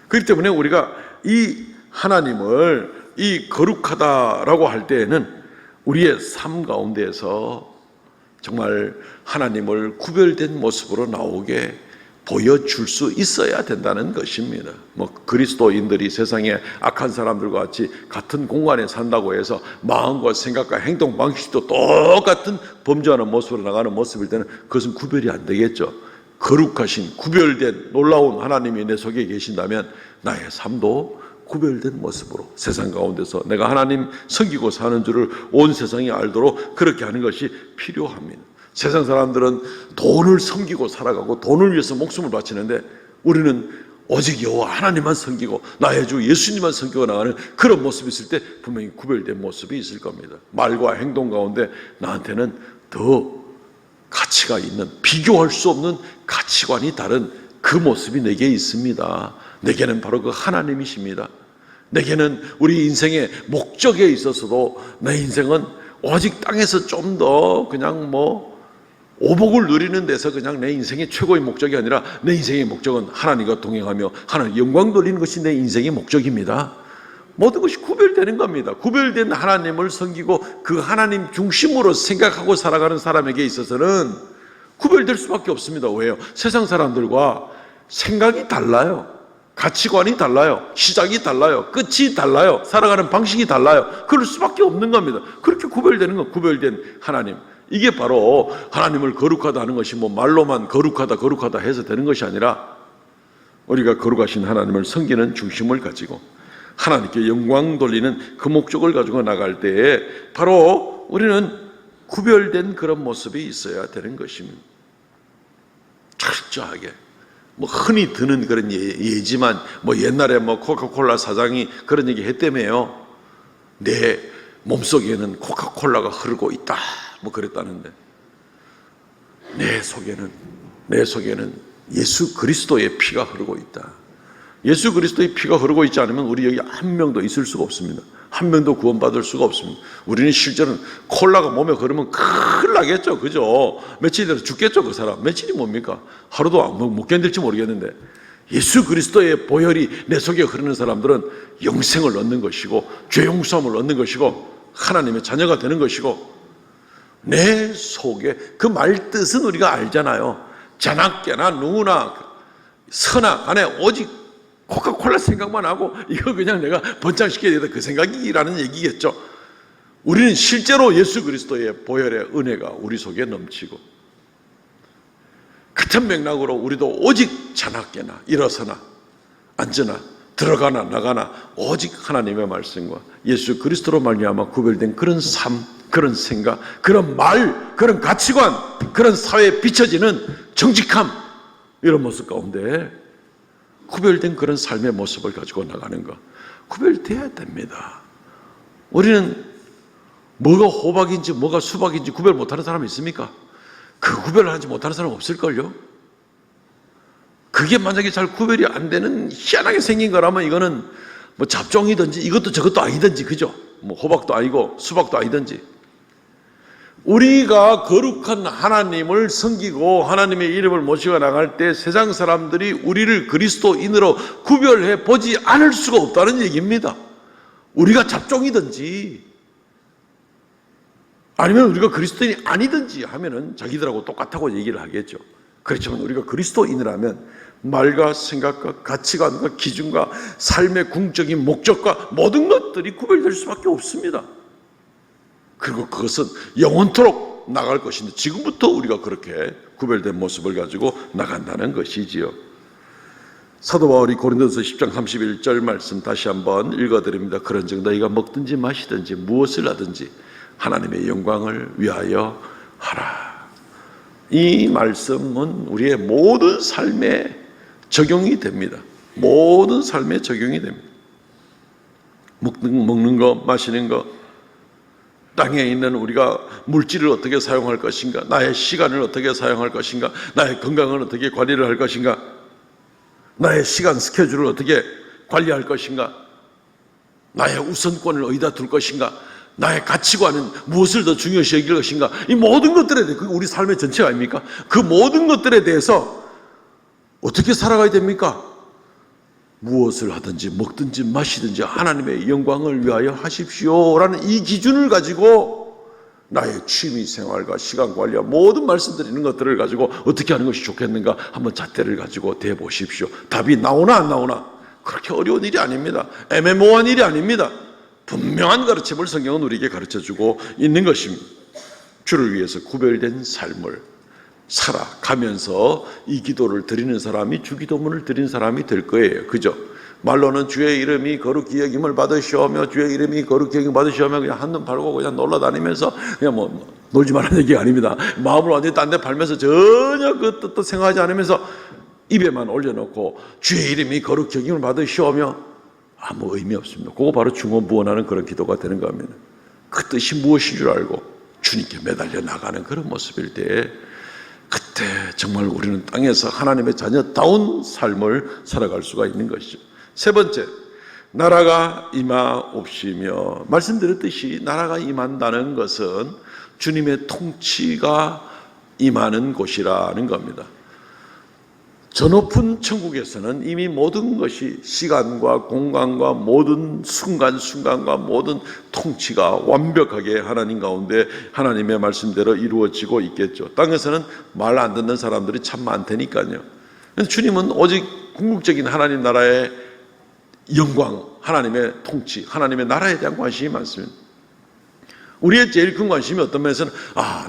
그렇기 때문에 우리가 이 하나님을 이 거룩하다라고 할 때에는 우리의 삶 가운데에서 정말 하나님을 구별된 모습으로 나오게 보여줄 수 있어야 된다는 것입니다. 그리스도인들이 세상에 악한 사람들과 같이 같은 공간에 산다고 해서 마음과 생각과 행동 방식도 똑같은 범죄하는 모습으로 나가는 모습일 때는 그것은 구별이 안 되겠죠. 거룩하신 구별된 놀라운 하나님이 내 속에 계신다면 나의 삶도 구별된 모습으로 세상 가운데서 내가 하나님 섬기고 사는 줄을 온 세상이 알도록 그렇게 하는 것이 필요합니다. 세상 사람들은 돈을 섬기고 살아가고 돈을 위해서 목숨을 바치는데, 우리는 오직 여호와 하나님만 섬기고 나의 주 예수님만 섬기고 나가는 그런 모습이 있을 때 분명히 구별된 모습이 있을 겁니다. 말과 행동 가운데 나한테는 더 가치가 있는, 비교할 수 없는 가치관이 다른 그 모습이 내게 있습니다. 내게는 바로 그 하나님이십니다. 내게는 우리 인생의 목적에 있어서도 내 인생은 오직 땅에서 좀 더 그냥 오복을 누리는 데서 그냥 내 인생의 최고의 목적이 아니라, 내 인생의 목적은 하나님과 동행하며 하나님 영광 돌리는 것이 내 인생의 목적입니다. 모든 것이 구별되는 겁니다. 구별된 하나님을 섬기고 그 하나님 중심으로 생각하고 살아가는 사람에게 있어서는 구별될 수밖에 없습니다. 왜요? 세상 사람들과 생각이 달라요. 가치관이 달라요. 시작이 달라요. 끝이 달라요. 살아가는 방식이 달라요. 그럴 수밖에 없는 겁니다. 그렇게 구별되는 건 구별된 하나님. 이게 바로 하나님을 거룩하다 하는 것이 말로만 거룩하다 해서 되는 것이 아니라, 우리가 거룩하신 하나님을 섬기는 중심을 가지고 하나님께 영광 돌리는 그 목적을 가지고 나갈 때에 바로 우리는 구별된 그런 모습이 있어야 되는 것입니다. 철저하게 흔히 드는 그런 예지만, 옛날에 코카콜라 사장이 그런 얘기 했다며요. 내 몸속에는 코카콜라가 흐르고 있다, 그랬다는데, 내 속에는 예수 그리스도의 피가 흐르고 있다. 예수 그리스도의 피가 흐르고 있지 않으면 우리 여기 한 명도 있을 수가 없습니다. 한 명도 구원받을 수가 없습니다. 우리는 실제로는 콜라가 몸에 흐르면 큰일 나겠죠. 그죠? 며칠 뒤에 죽겠죠. 그 사람. 며칠이 뭡니까? 하루도 못 견딜지 모르겠는데, 예수 그리스도의 보혈이 내 속에 흐르는 사람들은 영생을 얻는 것이고, 죄 용서함을 얻는 것이고, 하나님의 자녀가 되는 것이고, 내 속에 그 말 뜻은 우리가 알잖아요. 자나깨나 누구나 선악 안에 오직 코카콜라 생각만 하고, 이거 그냥 내가 번창시켜야 되다, 그 생각이라는 얘기겠죠. 우리는 실제로 예수 그리스도의 보혈의 은혜가 우리 속에 넘치고, 같은 맥락으로 우리도 오직 자나깨나 일어서나 앉으나 들어가나 나가나 오직 하나님의 말씀과 예수 그리스도로 말미암아 구별된 그런 삶, 그런 생각, 그런 말, 그런 가치관, 그런 사회에 비춰지는 정직함, 이런 모습 가운데 구별된 그런 삶의 모습을 가지고 나가는 것, 구별돼야 됩니다. 우리는 뭐가 호박인지 뭐가 수박인지 구별 못하는 사람이 있습니까? 그 구별을 하지 못하는 사람 없을걸요? 그게 만약에 잘 구별이 안 되는 희한하게 생긴 거라면 이거는 잡종이든지 이것도 저것도 아니든지, 그죠? 호박도 아니고 수박도 아니든지. 우리가 거룩한 하나님을 섬기고 하나님의 이름을 모시고 나갈 때 세상 사람들이 우리를 그리스도인으로 구별해 보지 않을 수가 없다는 얘기입니다. 우리가 잡종이든지 아니면 우리가 그리스도인이 아니든지 하면은 자기들하고 똑같다고 얘기를 하겠죠. 그렇지만 우리가 그리스도인이라면 말과 생각과 가치관과 기준과 삶의 궁적인 목적과 모든 것들이 구별될 수밖에 없습니다. 그리고 그것은 영원토록 나갈 것인데 지금부터 우리가 그렇게 구별된 모습을 가지고 나간다는 것이지요. 사도 바울이 고린도서 10장 31절 말씀 다시 한번 읽어드립니다. 그런즉 너희가 먹든지 마시든지 무엇을 하든지 하나님의 영광을 위하여 하라. 이 말씀은 우리의 모든 삶에 적용이 됩니다. 모든 삶에 적용이 됩니다. 먹는 거, 마시는 거, 땅에 있는 우리가 물질을 어떻게 사용할 것인가, 나의 시간을 어떻게 사용할 것인가, 나의 건강을 어떻게 관리를 할 것인가, 나의 시간 스케줄을 어떻게 관리할 것인가, 나의 우선권을 어디다 둘 것인가, 나의 가치관은 무엇을 더 중요시 여길 것인가, 이 모든 것들에 대해, 그게 우리 삶의 전체가 아닙니까? 그 모든 것들에 대해서 어떻게 살아가야 됩니까? 무엇을 하든지 먹든지 마시든지 하나님의 영광을 위하여 하십시오라는 이 기준을 가지고 나의 취미생활과 시간관리와 모든 말씀드리는 것들을 가지고 어떻게 하는 것이 좋겠는가 한번 잣대를 가지고 대보십시오. 답이 나오나 안 나오나 그렇게 어려운 일이 아닙니다. 애매모호한 일이 아닙니다. 분명한 가르침을 성경은 우리에게 가르쳐주고 있는 것입니다. 주를 위해서 구별된 삶을 살아가면서 이 기도를 드리는 사람이 주기도문을 드리는 사람이 될 거예요. 그죠? 말로는 주의 이름이 거룩히 여김을 받으시오며 주의 이름이 거룩히 여김을 받으시오며 그냥 한눈 팔고 그냥 놀러 다니면서 그냥 뭐 놀지 말라는 얘기가 아닙니다. 마음을 완전히 딴 데 팔면서 전혀 그 뜻도 생각하지 않으면서 입에만 올려놓고 주의 이름이 거룩히 여김을 받으시오며 아무 의미 없습니다. 그거 바로 중언부언하는 그런 기도가 되는 겁니다. 그 뜻이 무엇인 줄 알고 주님께 매달려 나가는 그런 모습일 때에 그때 정말 우리는 땅에서 하나님의 자녀다운 삶을 살아갈 수가 있는 것이죠. 세 번째, 나라가 임하옵시며, 말씀드렸듯이 나라가 임한다는 것은 주님의 통치가 임하는 곳이라는 겁니다. 저 높은 천국에서는 이미 모든 것이 시간과 공간과 모든 순간순간과 모든 통치가 완벽하게 하나님 가운데 하나님의 말씀대로 이루어지고 있겠죠. 땅에서는 말 안 듣는 사람들이 참 많다니까요. 주님은 오직 궁극적인 하나님 나라의 영광, 하나님의 통치, 하나님의 나라에 대한 관심이 많습니다. 우리의 제일 큰 관심이 어떤 면에서는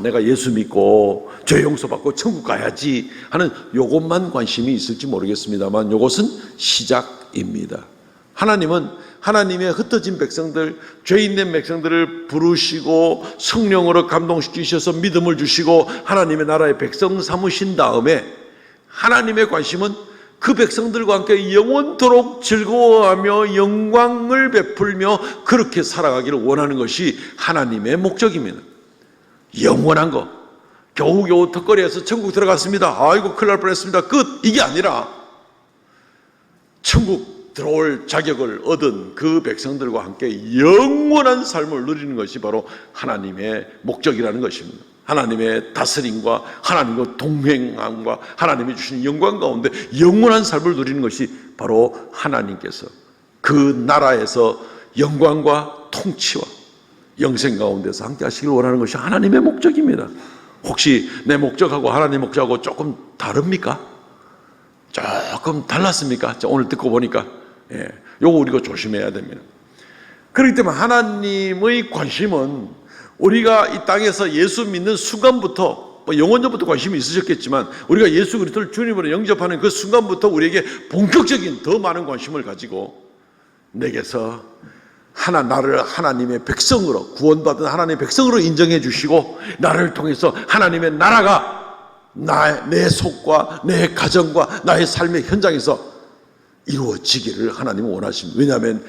내가 예수 믿고 죄 용서받고 천국 가야지 하는 요것만 관심이 있을지 모르겠습니다만 요것은 시작입니다. 하나님은 하나님의 흩어진 백성들, 죄인된 백성들을 부르시고 성령으로 감동시키셔서 믿음을 주시고 하나님의 나라의 백성 삼으신 다음에 하나님의 관심은 그 백성들과 함께 영원토록 즐거워하며 영광을 베풀며 그렇게 살아가기를 원하는 것이 하나님의 목적입니다. 영원한 거, 겨우겨우 턱걸이에서 천국 들어갔습니다. 아이고 큰일 날 뻔했습니다. 끝! 이게 아니라 천국 들어올 자격을 얻은 그 백성들과 함께 영원한 삶을 누리는 것이 바로 하나님의 목적이라는 것입니다. 하나님의 다스림과 하나님과 동행함과 하나님이 주신 영광 가운데 영원한 삶을 누리는 것이 바로 하나님께서 그 나라에서 영광과 통치와 영생 가운데서 함께 하시길 원하는 것이 하나님의 목적입니다. 혹시 내 목적하고 하나님의 목적하고 조금 다릅니까? 조금 달랐습니까? 오늘 듣고 보니까 요거 우리가 조심해야 됩니다. 그렇기 때문에 하나님의 관심은 우리가 이 땅에서 예수 믿는 순간부터 영원전부터 관심이 있으셨겠지만 우리가 예수 그리스도를 주님으로 영접하는 그 순간부터 우리에게 본격적인 더 많은 관심을 가지고 내게서 나를 하나님의 백성으로 구원받은 하나님의 백성으로 인정해 주시고 나를 통해서 하나님의 나라가 내 속과 내 가정과 나의 삶의 현장에서 이루어지기를 하나님은 원하십니다. 왜냐하면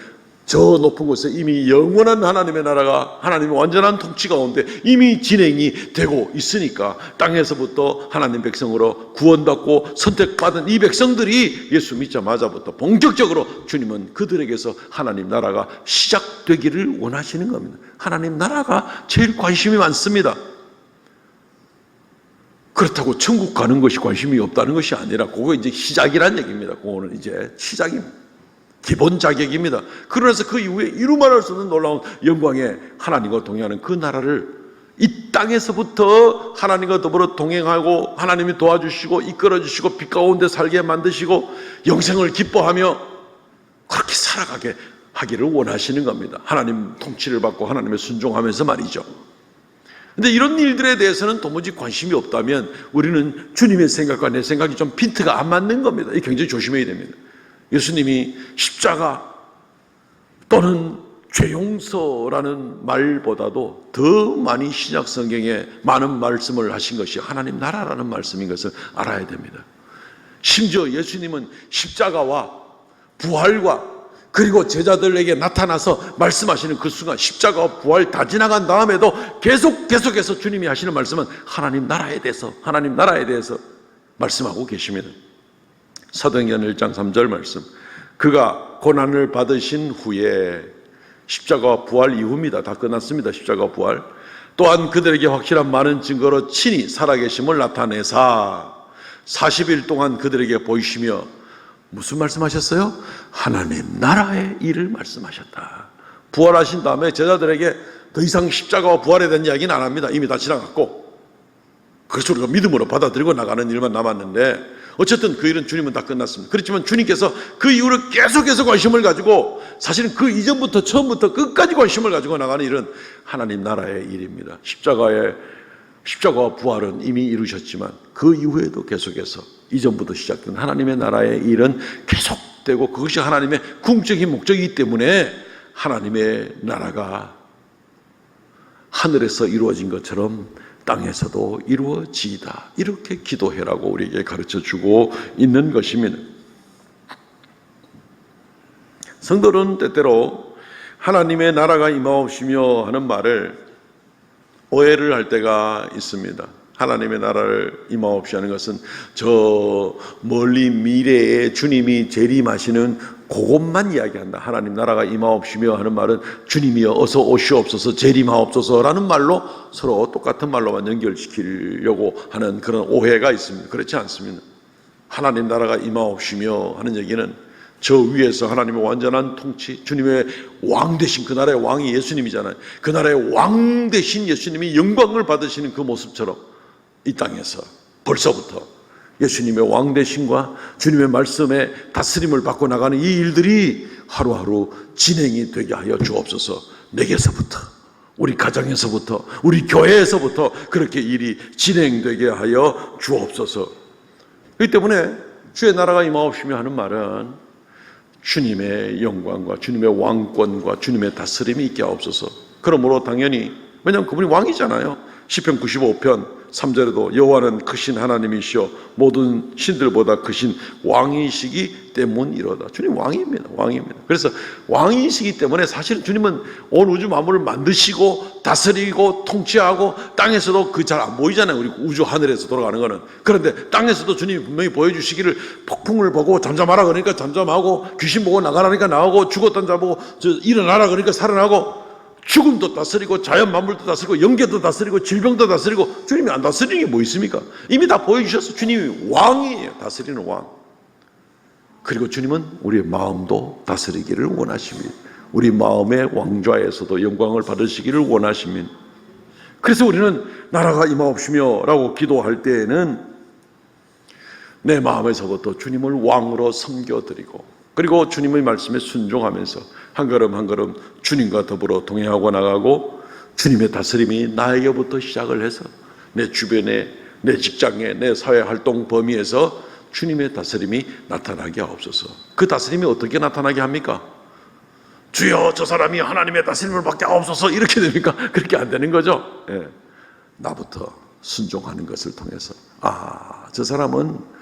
저 높은 곳에 이미 영원한 하나님의 나라가 하나님의 완전한 통치 가운데 이미 진행이 되고 있으니까 땅에서부터 하나님 백성으로 구원받고 선택받은 이 백성들이 예수 믿자마자부터 본격적으로 주님은 그들에게서 하나님 나라가 시작되기를 원하시는 겁니다. 하나님 나라가 제일 관심이 많습니다. 그렇다고 천국 가는 것이 관심이 없다는 것이 아니라 그거 이제 시작이란 얘기입니다. 그거는 이제 시작입니다. 기본 자격입니다. 그러면서 그 이후에 이루 말할 수 없는 놀라운 영광의 하나님과 동행하는 그 나라를 이 땅에서부터 하나님과 더불어 동행하고 하나님이 도와주시고 이끌어주시고 빛 가운데 살게 만드시고 영생을 기뻐하며 그렇게 살아가게 하기를 원하시는 겁니다. 하나님 통치를 받고 하나님의 순종하면서 말이죠. 근데 이런 일들에 대해서는 도무지 관심이 없다면 우리는 주님의 생각과 내 생각이 좀 핀트가 안 맞는 겁니다. 이 굉장히 조심해야 됩니다. 예수님이 십자가 또는 죄 용서라는 말보다도 더 많이 신약 성경에 많은 말씀을 하신 것이 하나님 나라라는 말씀인 것을 알아야 됩니다. 심지어 예수님은 십자가와 부활과 그리고 제자들에게 나타나서 말씀하시는 그 순간 십자가와 부활 다 지나간 다음에도 계속해서 주님이 하시는 말씀은 하나님 나라에 대해서 말씀하고 계십니다. 사도행전 1장 3절 말씀, 그가 고난을 받으신 후에 십자가와 부활 이후입니다. 다 끝났습니다. 십자가와 부활. 또한 그들에게 확실한 많은 증거로 친히 살아계심을 나타내사 40일 동안 그들에게 보이시며 무슨 말씀하셨어요? 하나님 나라의 일을 말씀하셨다. 부활하신 다음에 제자들에게 더 이상 십자가와 부활에 대한 이야기는 안 합니다. 이미 다 지나갔고, 그래서 우리가 믿음으로 받아들이고 나가는 일만 남았는데, 어쨌든 그 일은 주님은 다 끝났습니다. 그렇지만 주님께서 그 이후로 계속해서 관심을 가지고, 사실은 그 이전부터 처음부터 끝까지 관심을 가지고 나가는 일은 하나님 나라의 일입니다. 십자가와 부활은 이미 이루셨지만 그 이후에도 계속해서 이전부터 시작된 하나님의 나라의 일은 계속되고, 그것이 하나님의 궁극적인 목적이기 때문에 하나님의 나라가 하늘에서 이루어진 것처럼 땅에서도 이루어지이다. 이렇게 기도해라고 우리에게 가르쳐주고 있는 것입니다. 성도는 때때로 하나님의 나라가 임하옵시며 하는 말을 오해를 할 때가 있습니다. 하나님의 나라를 임하옵시 하는 것은 저 멀리 미래에 주님이 재림하시는 그것만 이야기한다. 하나님 나라가 임하옵시며 하는 말은 주님이여 어서 오시옵소서 재림하옵소서라는 말로 서로 똑같은 말로만 연결시키려고 하는 그런 오해가 있습니다. 그렇지 않습니다. 하나님 나라가 임하옵시며 하는 얘기는 저 위에서 하나님의 완전한 통치, 주님의 왕 되신 그 나라의 왕이 예수님이잖아요. 그 나라의 왕 되신 예수님이 영광을 받으시는 그 모습처럼 이 땅에서 벌써부터 예수님의 왕 되심과 주님의 말씀에 다스림을 받고 나가는 이 일들이 하루하루 진행이 되게 하여 주옵소서. 내게서부터, 우리 가정에서부터, 우리 교회에서부터 그렇게 일이 진행되게 하여 주옵소서. 그렇기 때문에 주의 나라가 임하옵시며 하는 말은 주님의 영광과 주님의 왕권과 주님의 다스림이 있게 하옵소서. 그러므로 당연히, 왜냐하면 그분이 왕이잖아요. 시편 95편 3절에도 여호와는 크신 하나님이시여 모든 신들보다 크신 왕이시기 때문이로다. 주님 왕입니다. 왕입니다. 그래서 왕이시기 때문에 사실은 주님은 온 우주 만물을 만드시고 다스리고 통치하고, 땅에서도 그 잘 안 보이잖아요. 우리 우주 하늘에서 돌아가는 거는. 그런데 땅에서도 주님이 분명히 보여주시기를 폭풍을 보고 잠잠하라 그러니까 잠잠하고, 귀신 보고 나가라니까 나가고, 죽었던 자 보고 일어나라 그러니까 살아나고, 죽음도 다스리고 자연 만물도 다스리고 영계도 다스리고 질병도 다스리고. 주님이 안 다스리는 게 뭐 있습니까? 이미 다 보여주셔서 주님이 왕이에요. 다스리는 왕. 그리고 주님은 우리의 마음도 다스리기를 원하십니다. 우리 마음의 왕좌에서도 영광을 받으시기를 원하십니다. 그래서 우리는 나라가 임하옵시며 라고 기도할 때에는 내 마음에서부터 주님을 왕으로 섬겨드리고, 그리고 주님의 말씀에 순종하면서 한 걸음 한 걸음 주님과 더불어 동행하고 나가고, 주님의 다스림이 나에게부터 시작을 해서 내 주변에, 내 직장에, 내 사회활동 범위에서 주님의 다스림이 나타나게 하옵소서. 그 다스림이 어떻게 나타나게 합니까? 주여 저 사람이 하나님의 다스림을 받게 하옵소서 이렇게 됩니까? 그렇게 안 되는 거죠. 예. 나부터 순종하는 것을 통해서, 저 사람은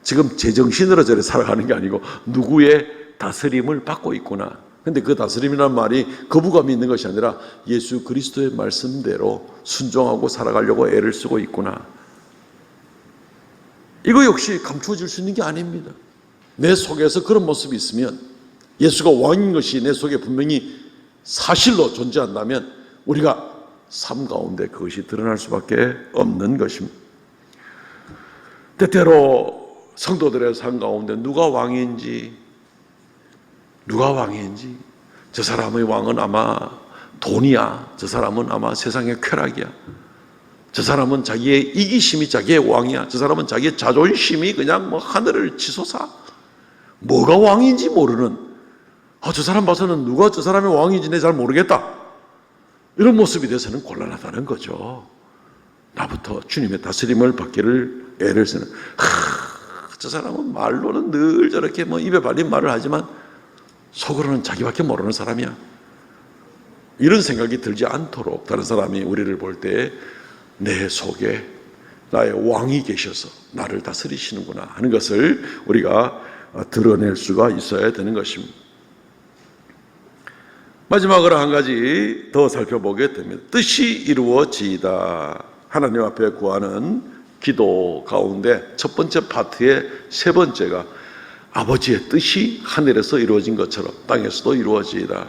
지금 제정신으로 저래 살아가는 게 아니고 누구의 다스림을 받고 있구나. 근데 그 다스림이라는 말이 거부감이 있는 것이 아니라 예수 그리스도의 말씀대로 순종하고 살아가려고 애를 쓰고 있구나. 이거 역시 감추어질 수 있는 게 아닙니다. 내 속에서 그런 모습이 있으면, 예수가 왕인 것이 내 속에 분명히 사실로 존재한다면 우리가 삶 가운데 그것이 드러날 수밖에 없는 것입니다. 때때로 성도들의 삶 가운데 누가 왕인지, 저 사람의 왕은 아마 돈이야, 저 사람은 아마 세상의 쾌락이야, 저 사람은 자기의 이기심이 자기의 왕이야, 저 사람은 자기의 자존심이 그냥 뭐 하늘을 치솟아. 뭐가 왕인지 모르는, 저 사람 봐서는 누가 저 사람의 왕인지 내 잘 모르겠다, 이런 모습이 돼서는 곤란하다는 거죠. 나부터 주님의 다스림을 받기를 애를 쓰는. 저 사람은 말로는 늘 저렇게 뭐 입에 발린 말을 하지만 속으로는 자기밖에 모르는 사람이야. 이런 생각이 들지 않도록 다른 사람이 우리를 볼 때 내 속에 나의 왕이 계셔서 나를 다스리시는구나 하는 것을 우리가 드러낼 수가 있어야 되는 것입니다. 마지막으로 한 가지 더 살펴보게 됩니다. 뜻이 이루어지이다. 하나님 앞에 구하는 기도 가운데 첫 번째 파트의 세 번째가 아버지의 뜻이 하늘에서 이루어진 것처럼 땅에서도 이루어지이다.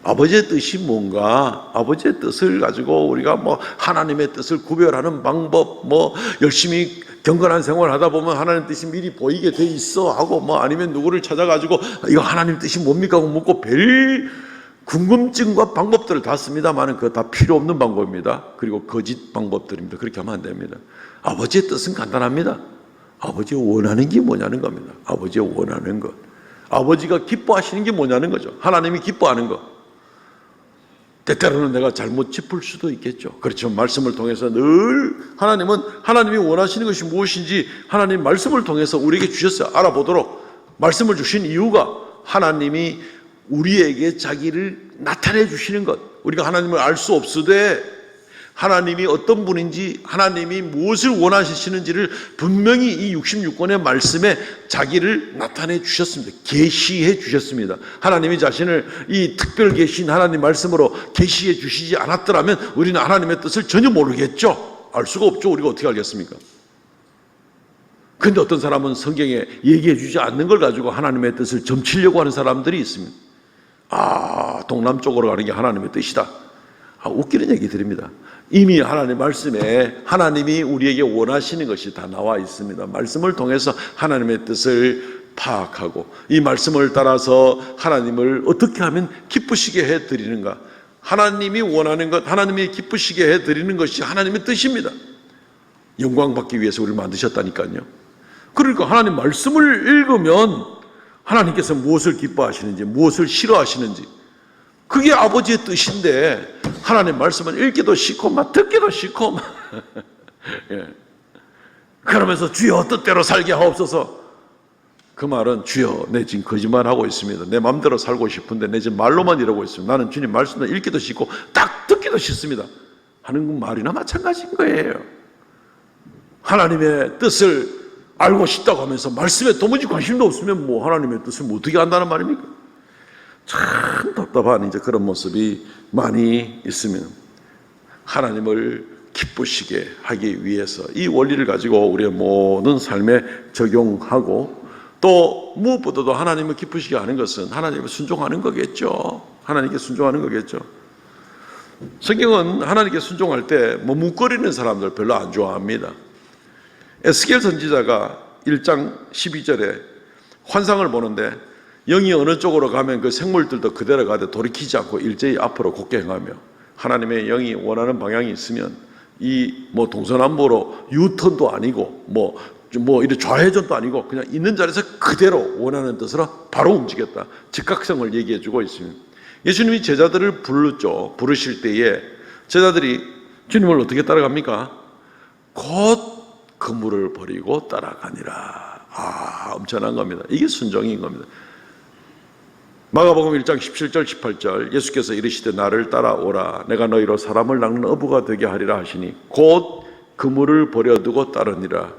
아버지의 뜻이 뭔가, 아버지의 뜻을 가지고 우리가 뭐 하나님의 뜻을 구별하는 방법, 뭐 열심히 경건한 생활을 하다 보면 하나님 뜻이 미리 보이게 돼 있어 하고, 뭐 아니면 누구를 찾아가지고 이거 하나님 뜻이 뭡니까 하고 묻고 별 궁금증과 방법들을 다 씁니다만 그거 다 필요 없는 방법입니다. 그리고 거짓 방법들입니다. 그렇게 하면 안 됩니다. 아버지의 뜻은 간단합니다. 아버지가 원하는 게 뭐냐는 겁니다. 아버지가 원하는 것. 아버지가 기뻐하시는 게 뭐냐는 거죠. 하나님이 기뻐하는 것. 때때로는 내가 잘못 짚을 수도 있겠죠. 그렇지만 말씀을 통해서 늘 하나님은 하나님이 원하시는 것이 무엇인지 하나님 말씀을 통해서 우리에게 주셨어요. 알아보도록 말씀을 주신 이유가 하나님이 우리에게 자기를 나타내 주시는 것. 우리가 하나님을 알 수 없으되 하나님이 어떤 분인지 하나님이 무엇을 원하시는지를 분명히 이 66권의 말씀에 자기를 나타내 주셨습니다. 계시해 주셨습니다. 하나님이 자신을 이 특별 계신 하나님 말씀으로 계시해 주시지 않았더라면 우리는 하나님의 뜻을 전혀 모르겠죠. 알 수가 없죠. 우리가 어떻게 알겠습니까? 그런데 어떤 사람은 성경에 얘기해 주지 않는 걸 가지고 하나님의 뜻을 점치려고 하는 사람들이 있습니다. 동남쪽으로 가는 게 하나님의 뜻이다. 웃기는 얘기 드립니다. 이미 하나님 말씀에 하나님이 우리에게 원하시는 것이 다 나와 있습니다. 말씀을 통해서 하나님의 뜻을 파악하고 이 말씀을 따라서 하나님을 어떻게 하면 기쁘시게 해드리는가. 하나님이 원하는 것, 하나님이 기쁘시게 해드리는 것이 하나님의 뜻입니다. 영광 받기 위해서 우리를 만드셨다니까요. 그러니까 하나님 말씀을 읽으면 하나님께서 무엇을 기뻐하시는지 무엇을 싫어하시는지 그게 아버지의 뜻인데 하나님 말씀은 읽기도 싫고 막 듣기도 싫고 막 예. 그러면서 주여 뜻대로 살게 하옵소서. 그 말은 주여 내 지금 거짓말하고 있습니다. 내 마음대로 살고 싶은데 내 지금 말로만 이러고 있습니다. 나는 주님 말씀을 읽기도 싫고 딱 듣기도 싫습니다 하는 말이나 마찬가지인 거예요. 하나님의 뜻을 알고 싶다고 하면서 말씀에 도무지 관심도 없으면 뭐 하나님의 뜻을 뭐 어떻게 안다는 말입니까? 참 답답한 이제 그런 모습이 많이 있으면 하나님을 기쁘시게 하기 위해서 이 원리를 가지고 우리의 모든 삶에 적용하고 또 무엇보다도 하나님을 기쁘시게 하는 것은 하나님을 순종하는 거겠죠. 하나님께 순종하는 거겠죠. 성경은 하나님께 순종할 때 머뭇거리는 사람들 별로 안 좋아합니다. 에스겔 선지자가 1장 12절에 환상을 보는데 영이 어느 쪽으로 가면 그 생물들도 그대로 가되 돌이키지 않고 일제히 앞으로 곧게 행하며 하나님의 영이 원하는 방향이 있으면 이 뭐 동서남북으로 유턴도 아니고 뭐 이렇게 좌회전도 아니고 그냥 있는 자리에서 그대로 원하는 뜻으로 바로 움직였다. 즉각성을 얘기해 주고 있습니다. 예수님이 제자들을 부르실 때에 제자들이 주님을 어떻게 따라갑니까? 곧 그물을 버리고 따라가니라. 엄청난 겁니다. 이게 순종인 겁니다. 마가복음 1장 17절 18절 예수께서 이르시되 나를 따라오라 내가 너희로 사람을 낚는 어부가 되게 하리라 하시니 곧 그물을 버려두고 따르니라.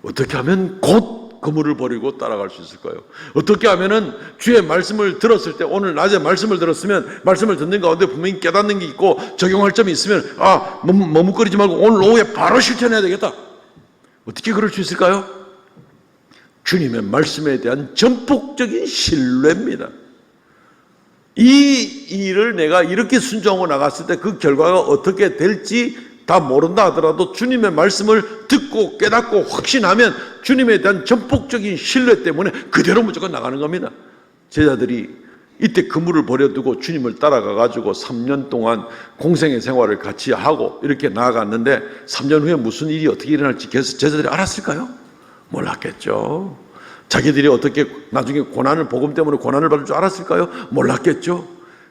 어떻게 하면 곧 그물을 버리고 따라갈 수 있을까요? 어떻게 하면은 주의 말씀을 들었을 때 오늘 낮에 말씀을 들었으면 말씀을 듣는 가운데 분명히 깨닫는 게 있고 적용할 점이 있으면 머뭇거리지 말고 오늘 오후에 바로 실천해야 되겠다. 어떻게 그럴 수 있을까요? 주님의 말씀에 대한 전폭적인 신뢰입니다. 이 일을 내가 이렇게 순종하고 나갔을 때 그 결과가 어떻게 될지 다 모른다 하더라도 주님의 말씀을 듣고 깨닫고 확신하면 주님에 대한 전폭적인 신뢰 때문에 그대로 무조건 나가는 겁니다. 제자들이 이때 그물을 버려두고 주님을 따라가 가지고 3년 동안 공생의 생활을 같이 하고 이렇게 나아갔는데 3년 후에 무슨 일이 어떻게 일어날지 제자들이 알았을까요? 몰랐겠죠. 자기들이 어떻게 나중에 복음 때문에 고난을 받을 줄 알았을까요? 몰랐겠죠.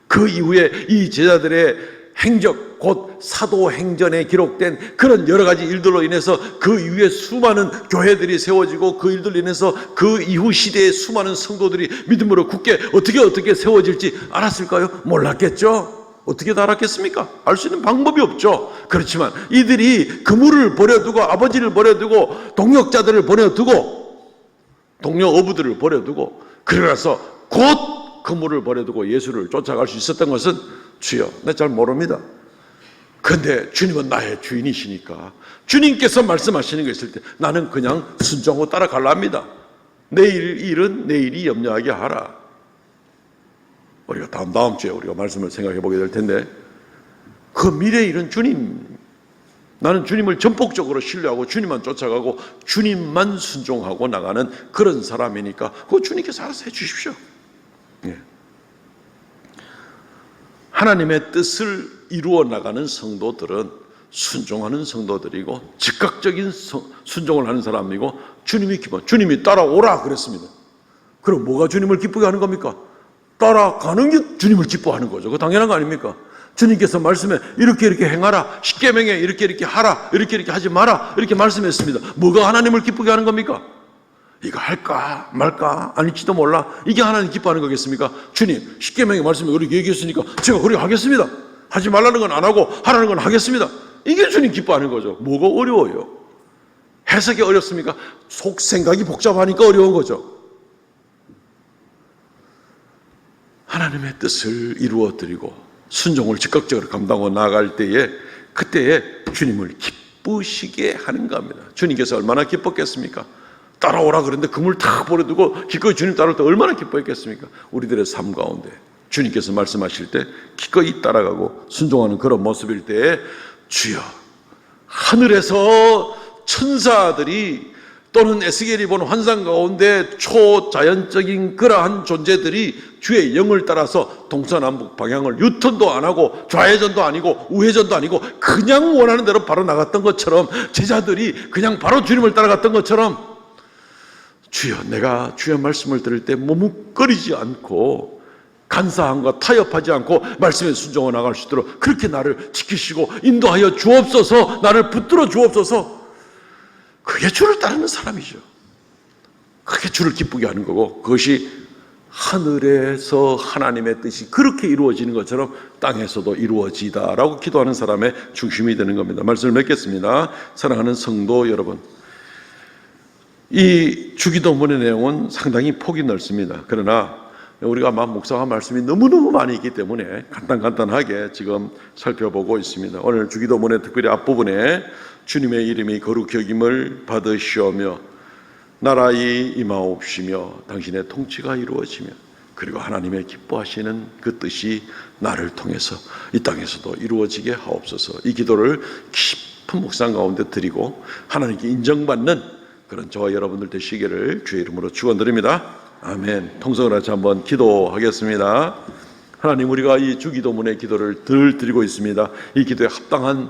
그 이후에 이 제자들의 행적, 곧 사도행전에 기록된 그런 여러 가지 일들로 인해서 그 이후에 수많은 교회들이 세워지고 그 일들로 인해서 그 이후 시대의 수많은 성도들이 믿음으로 굳게 어떻게 세워질지 알았을까요? 몰랐겠죠. 어떻게 다 알았겠습니까? 알 수 있는 방법이 없죠. 그렇지만 이들이 그물을 버려두고 아버지를 버려두고 동역자들을 버려두고 동료 어부들을 버려두고 그래서 곧 그물을 버려두고 예수를 쫓아갈 수 있었던 것은 주여, 나 잘 모릅니다. 근데 주님은 나의 주인이시니까 주님께서 말씀하시는 거 있을 때 나는 그냥 순종하고 따라갈라 합니다. 내일 일은 내일이 염려하게 하라. 우리가 다음 주에 우리가 말씀을 생각해 보게 될 텐데 그 미래의 일은 주님, 나는 주님을 전폭적으로 신뢰하고 주님만 쫓아가고 주님만 순종하고 나가는 그런 사람이니까 그거 주님께서 알아서 해 주십시오. 예. 하나님의 뜻을 이루어 나가는 성도들은 순종하는 성도들이고 즉각적인 순종을 하는 사람이고 주님이 따라오라 그랬습니다. 그럼 뭐가 주님을 기쁘게 하는 겁니까? 따라가는 게 주님을 기뻐하는 거죠. 그거 당연한 거 아닙니까? 주님께서 말씀에 이렇게 행하라, 십계명에 이렇게 하라, 이렇게 하지 마라 이렇게 말씀했습니다. 뭐가 하나님을 기쁘게 하는 겁니까? 이거 할까 말까 아닐지도 몰라. 이게 하나님 기뻐하는 거겠습니까? 주님 십계명의 말씀에 그렇게 얘기했으니까 제가 그렇게 하겠습니다. 하지 말라는 건 안 하고 하라는 건 하겠습니다. 이게 주님 기뻐하는 거죠. 뭐가 어려워요? 해석이 어렵습니까? 속 생각이 복잡하니까 어려운 거죠. 하나님의 뜻을 이루어드리고 순종을 즉각적으로 감당하고 나아갈 때에 그때에 주님을 기쁘시게 하는 겁니다. 주님께서 얼마나 기뻤겠습니까? 따라오라 그랬는데 그물 탁 버려두고 기꺼이 주님 따라올 때 얼마나 기뻐했겠습니까? 우리들의 삶 가운데 주님께서 말씀하실 때 기꺼이 따라가고 순종하는 그런 모습일 때에 주여, 하늘에서 천사들이 또는 에스겔이 본 환상 가운데 초자연적인 그러한 존재들이 주의 영을 따라서 동서남북 방향을 유턴도 안 하고 좌회전도 아니고 우회전도 아니고 그냥 원하는 대로 바로 나갔던 것처럼 제자들이 그냥 바로 주님을 따라갔던 것처럼 주여, 내가 주의 말씀을 들을 때 머뭇거리지 않고 간사함과 타협하지 않고 말씀에 순종해 나갈 수 있도록 그렇게 나를 지키시고 인도하여 주옵소서, 나를 붙들어 주옵소서. 그게 주를 따르는 사람이죠. 그게 주를 기쁘게 하는 거고 그것이 하늘에서 하나님의 뜻이 그렇게 이루어지는 것처럼 땅에서도 이루어지다라고 기도하는 사람의 중심이 되는 겁니다. 말씀을 맺겠습니다. 사랑하는 성도 여러분, 이 주기도문의 내용은 상당히 폭이 넓습니다. 그러나 우리가 목사가 말씀이 너무너무 많이 있기 때문에 간단하게 지금 살펴보고 있습니다. 오늘 주기도문의 특별히 앞부분에 주님의 이름이 거룩히 여김을 받으시오며 나라의 임하옵시며 당신의 통치가 이루어지며 그리고 하나님의 기뻐하시는 그 뜻이 나를 통해서 이 땅에서도 이루어지게 하옵소서. 이 기도를 깊은 묵상 가운데 드리고 하나님께 인정받는 그런 저와 여러분들 되시기를 주의 이름으로 축원드립니다. 아멘. 통성을 같이 한번 기도하겠습니다. 하나님, 우리가 이 주기도문의 기도를 늘 드리고 있습니다. 이 기도에 합당한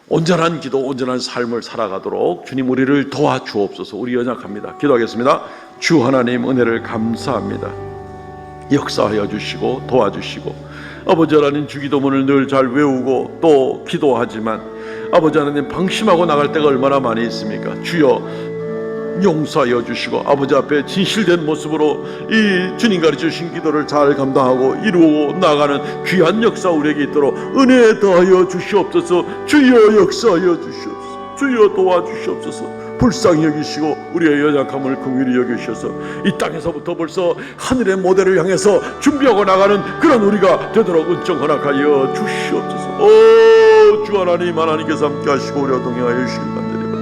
온전한 기도, 온전한 삶을 살아가도록 주님 우리를 도와주옵소서. 우리 연약합니다. 기도하겠습니다. 주 하나님, 은혜를 감사합니다. 역사하여 주시고 도와주시고 아버지 하나님, 주기도문을 늘 잘 외우고 또 기도하지만 아버지 하나님, 방심하고 나갈 때가 얼마나 많이 있습니까? 주여, 용서하여 주시고 아버지 앞에 진실된 모습으로 이 주님 가르쳐주신 기도를 잘 감당하고 이루어 나가는 귀한 역사 우리에게 있도록 은혜 더하여 주시옵소서. 주여, 역사하여 주시옵소서. 주여, 도와주시옵소서. 불쌍히 여기시고 우리의 연약함을 긍휼히 여기셔서 이 땅에서부터 벌써 하늘의 모델을 향해서 준비하고 나가는 그런 우리가 되도록 은총 허락하여 주시옵소서. 오, 주 하나님, 하나님께서 함께 하시고 우리와 동행하여 주시길 간절히 주님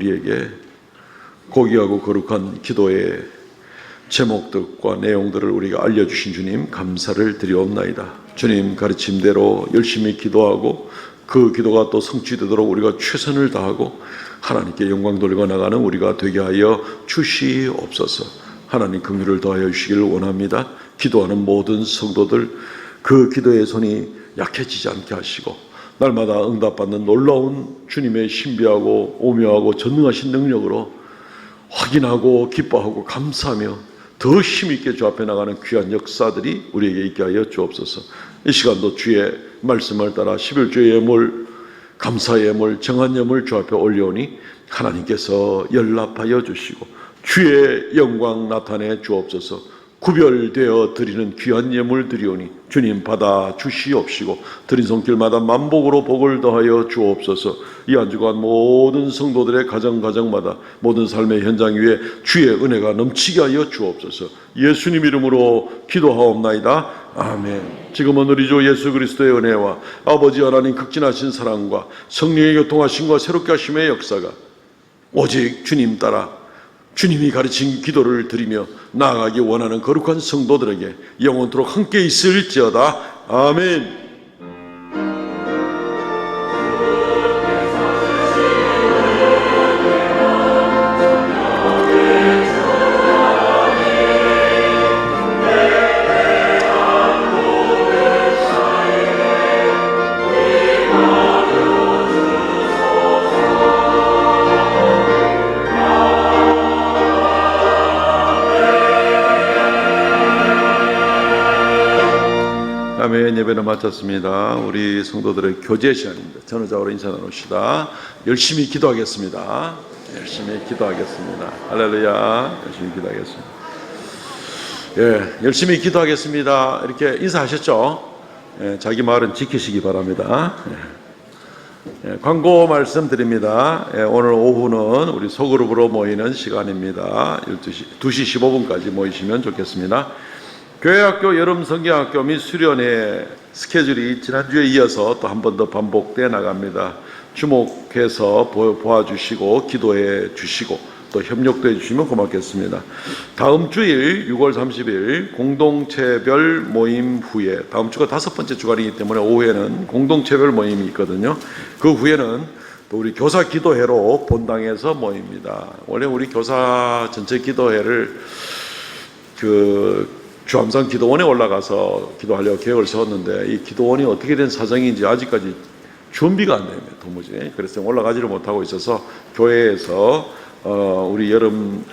우리에게 고귀하고 거룩한 기도의 제목들과 내용들을 우리가 알려주신 주님 감사를 드리옵나이다. 주님 가르침대로 열심히 기도하고 그 기도가 또 성취되도록 우리가 최선을 다하고 하나님께 영광 돌리고 나가는 우리가 되게 하여 주시옵소서. 하나님 긍휼을 더하여 주시기를 원합니다. 기도하는 모든 성도들 그 기도의 손이 약해지지 않게 하시고 날마다 응답받는 놀라운 주님의 신비하고 오묘하고 전능하신 능력으로 확인하고 기뻐하고 감사하며 더 힘있게 주 앞에 나가는 귀한 역사들이 우리에게 있게 하여 주옵소서. 이 시간도 주의 말씀을 따라 11조의 예물, 감사의 예물, 정한 예물 주 앞에 올려오니 하나님께서 연락하여 주시고 주의 영광 나타내 주옵소서. 구별되어 드리는 귀한 예물 드리오니 주님 받아 주시옵시고 드린 손길마다 만복으로 복을 더하여 주옵소서. 이 한 주간 모든 성도들의 가정마다 모든 삶의 현장 위에 주의 은혜가 넘치게 하여 주옵소서. 예수님 이름으로 기도하옵나이다. 아멘. 지금은 우리 주 예수 그리스도의 은혜와 아버지 하나님 극진하신 사랑과 성령의 교통하심과 새롭게 하심의 역사가 오직 주님 따라 주님이 가르친 기도를 드리며 나아가기 원하는 거룩한 성도들에게 영원토록 함께 있을지어다. 아멘. 아멘. 예배는 마쳤습니다. 우리 성도들의 교제 시간입니다. 전후좌우로 인사 나눕시다. 열심히 기도하겠습니다. 열심히 기도하겠습니다. 할렐루야. 열심히 기도하겠습니다. 예, 열심히 기도하겠습니다. 이렇게 인사하셨죠? 예, 자기 말은 지키시기 바랍니다. 예, 광고 말씀드립니다. 예, 오늘 오후는 우리 소그룹으로 모이는 시간입니다. 2시 15분까지 모이시면 좋겠습니다. 교회학교 여름 성경학교 및 수련회 스케줄이 지난주에 이어서 또 한 번 더 반복돼 나갑니다. 주목해서 보아주시고 기도해 주시고 또 협력도 해주시면 고맙겠습니다. 다음 주일 6월 30일 공동체별 모임 후에 다음 주가 5번째 주간이기 때문에 오후에는 공동체별 모임이 있거든요. 그 후에는 또 우리 교사 기도회로 본당에서 모입니다. 원래 우리 교사 전체 기도회를 주암산 기도원에 올라가서 기도하려고 계획을 세웠는데 이 기도원이 어떻게 된 사정인지 아직까지 준비가 안 됩니다. 도무지. 그래서 올라가지를 못하고 있어서 교회에서 우리 여름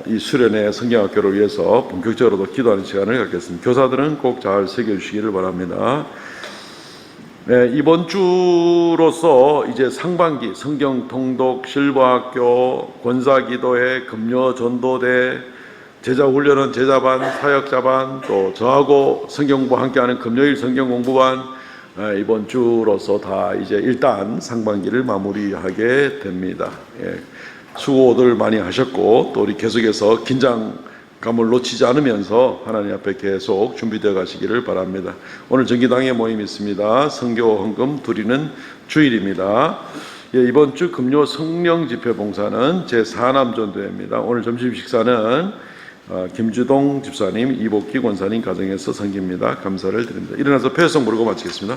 이 수련회 성경학교를 위해서 본격적으로도 기도하는 시간을 갖겠습니다. 교사들은 꼭 잘 새겨주시기를 바랍니다. 네, 이번 주로서 이제 상반기 성경 통독 실버학교 권사기도회 금요전도대 제자훈련은 제자반, 사역자반, 또 저하고 성경공부 함께하는 금요일 성경공부반 이번 주로서 다 이제 일단 상반기를 마무리하게 됩니다. 예, 수고들 많이 하셨고 또 우리 계속해서 긴장감을 놓치지 않으면서 하나님 앞에 계속 준비되어 가시기를 바랍니다. 오늘 정기당회 모임이 있습니다. 선교 헌금 드리는 주일입니다. 예, 이번 주 금요 성령 집회 봉사는 제4남전도회입니다. 오늘 점심 식사는 김주동 집사님, 이복기 권사님 가정에서 섬깁니다. 감사를 드립니다. 일어나서 폐회성 부르고 마치겠습니다.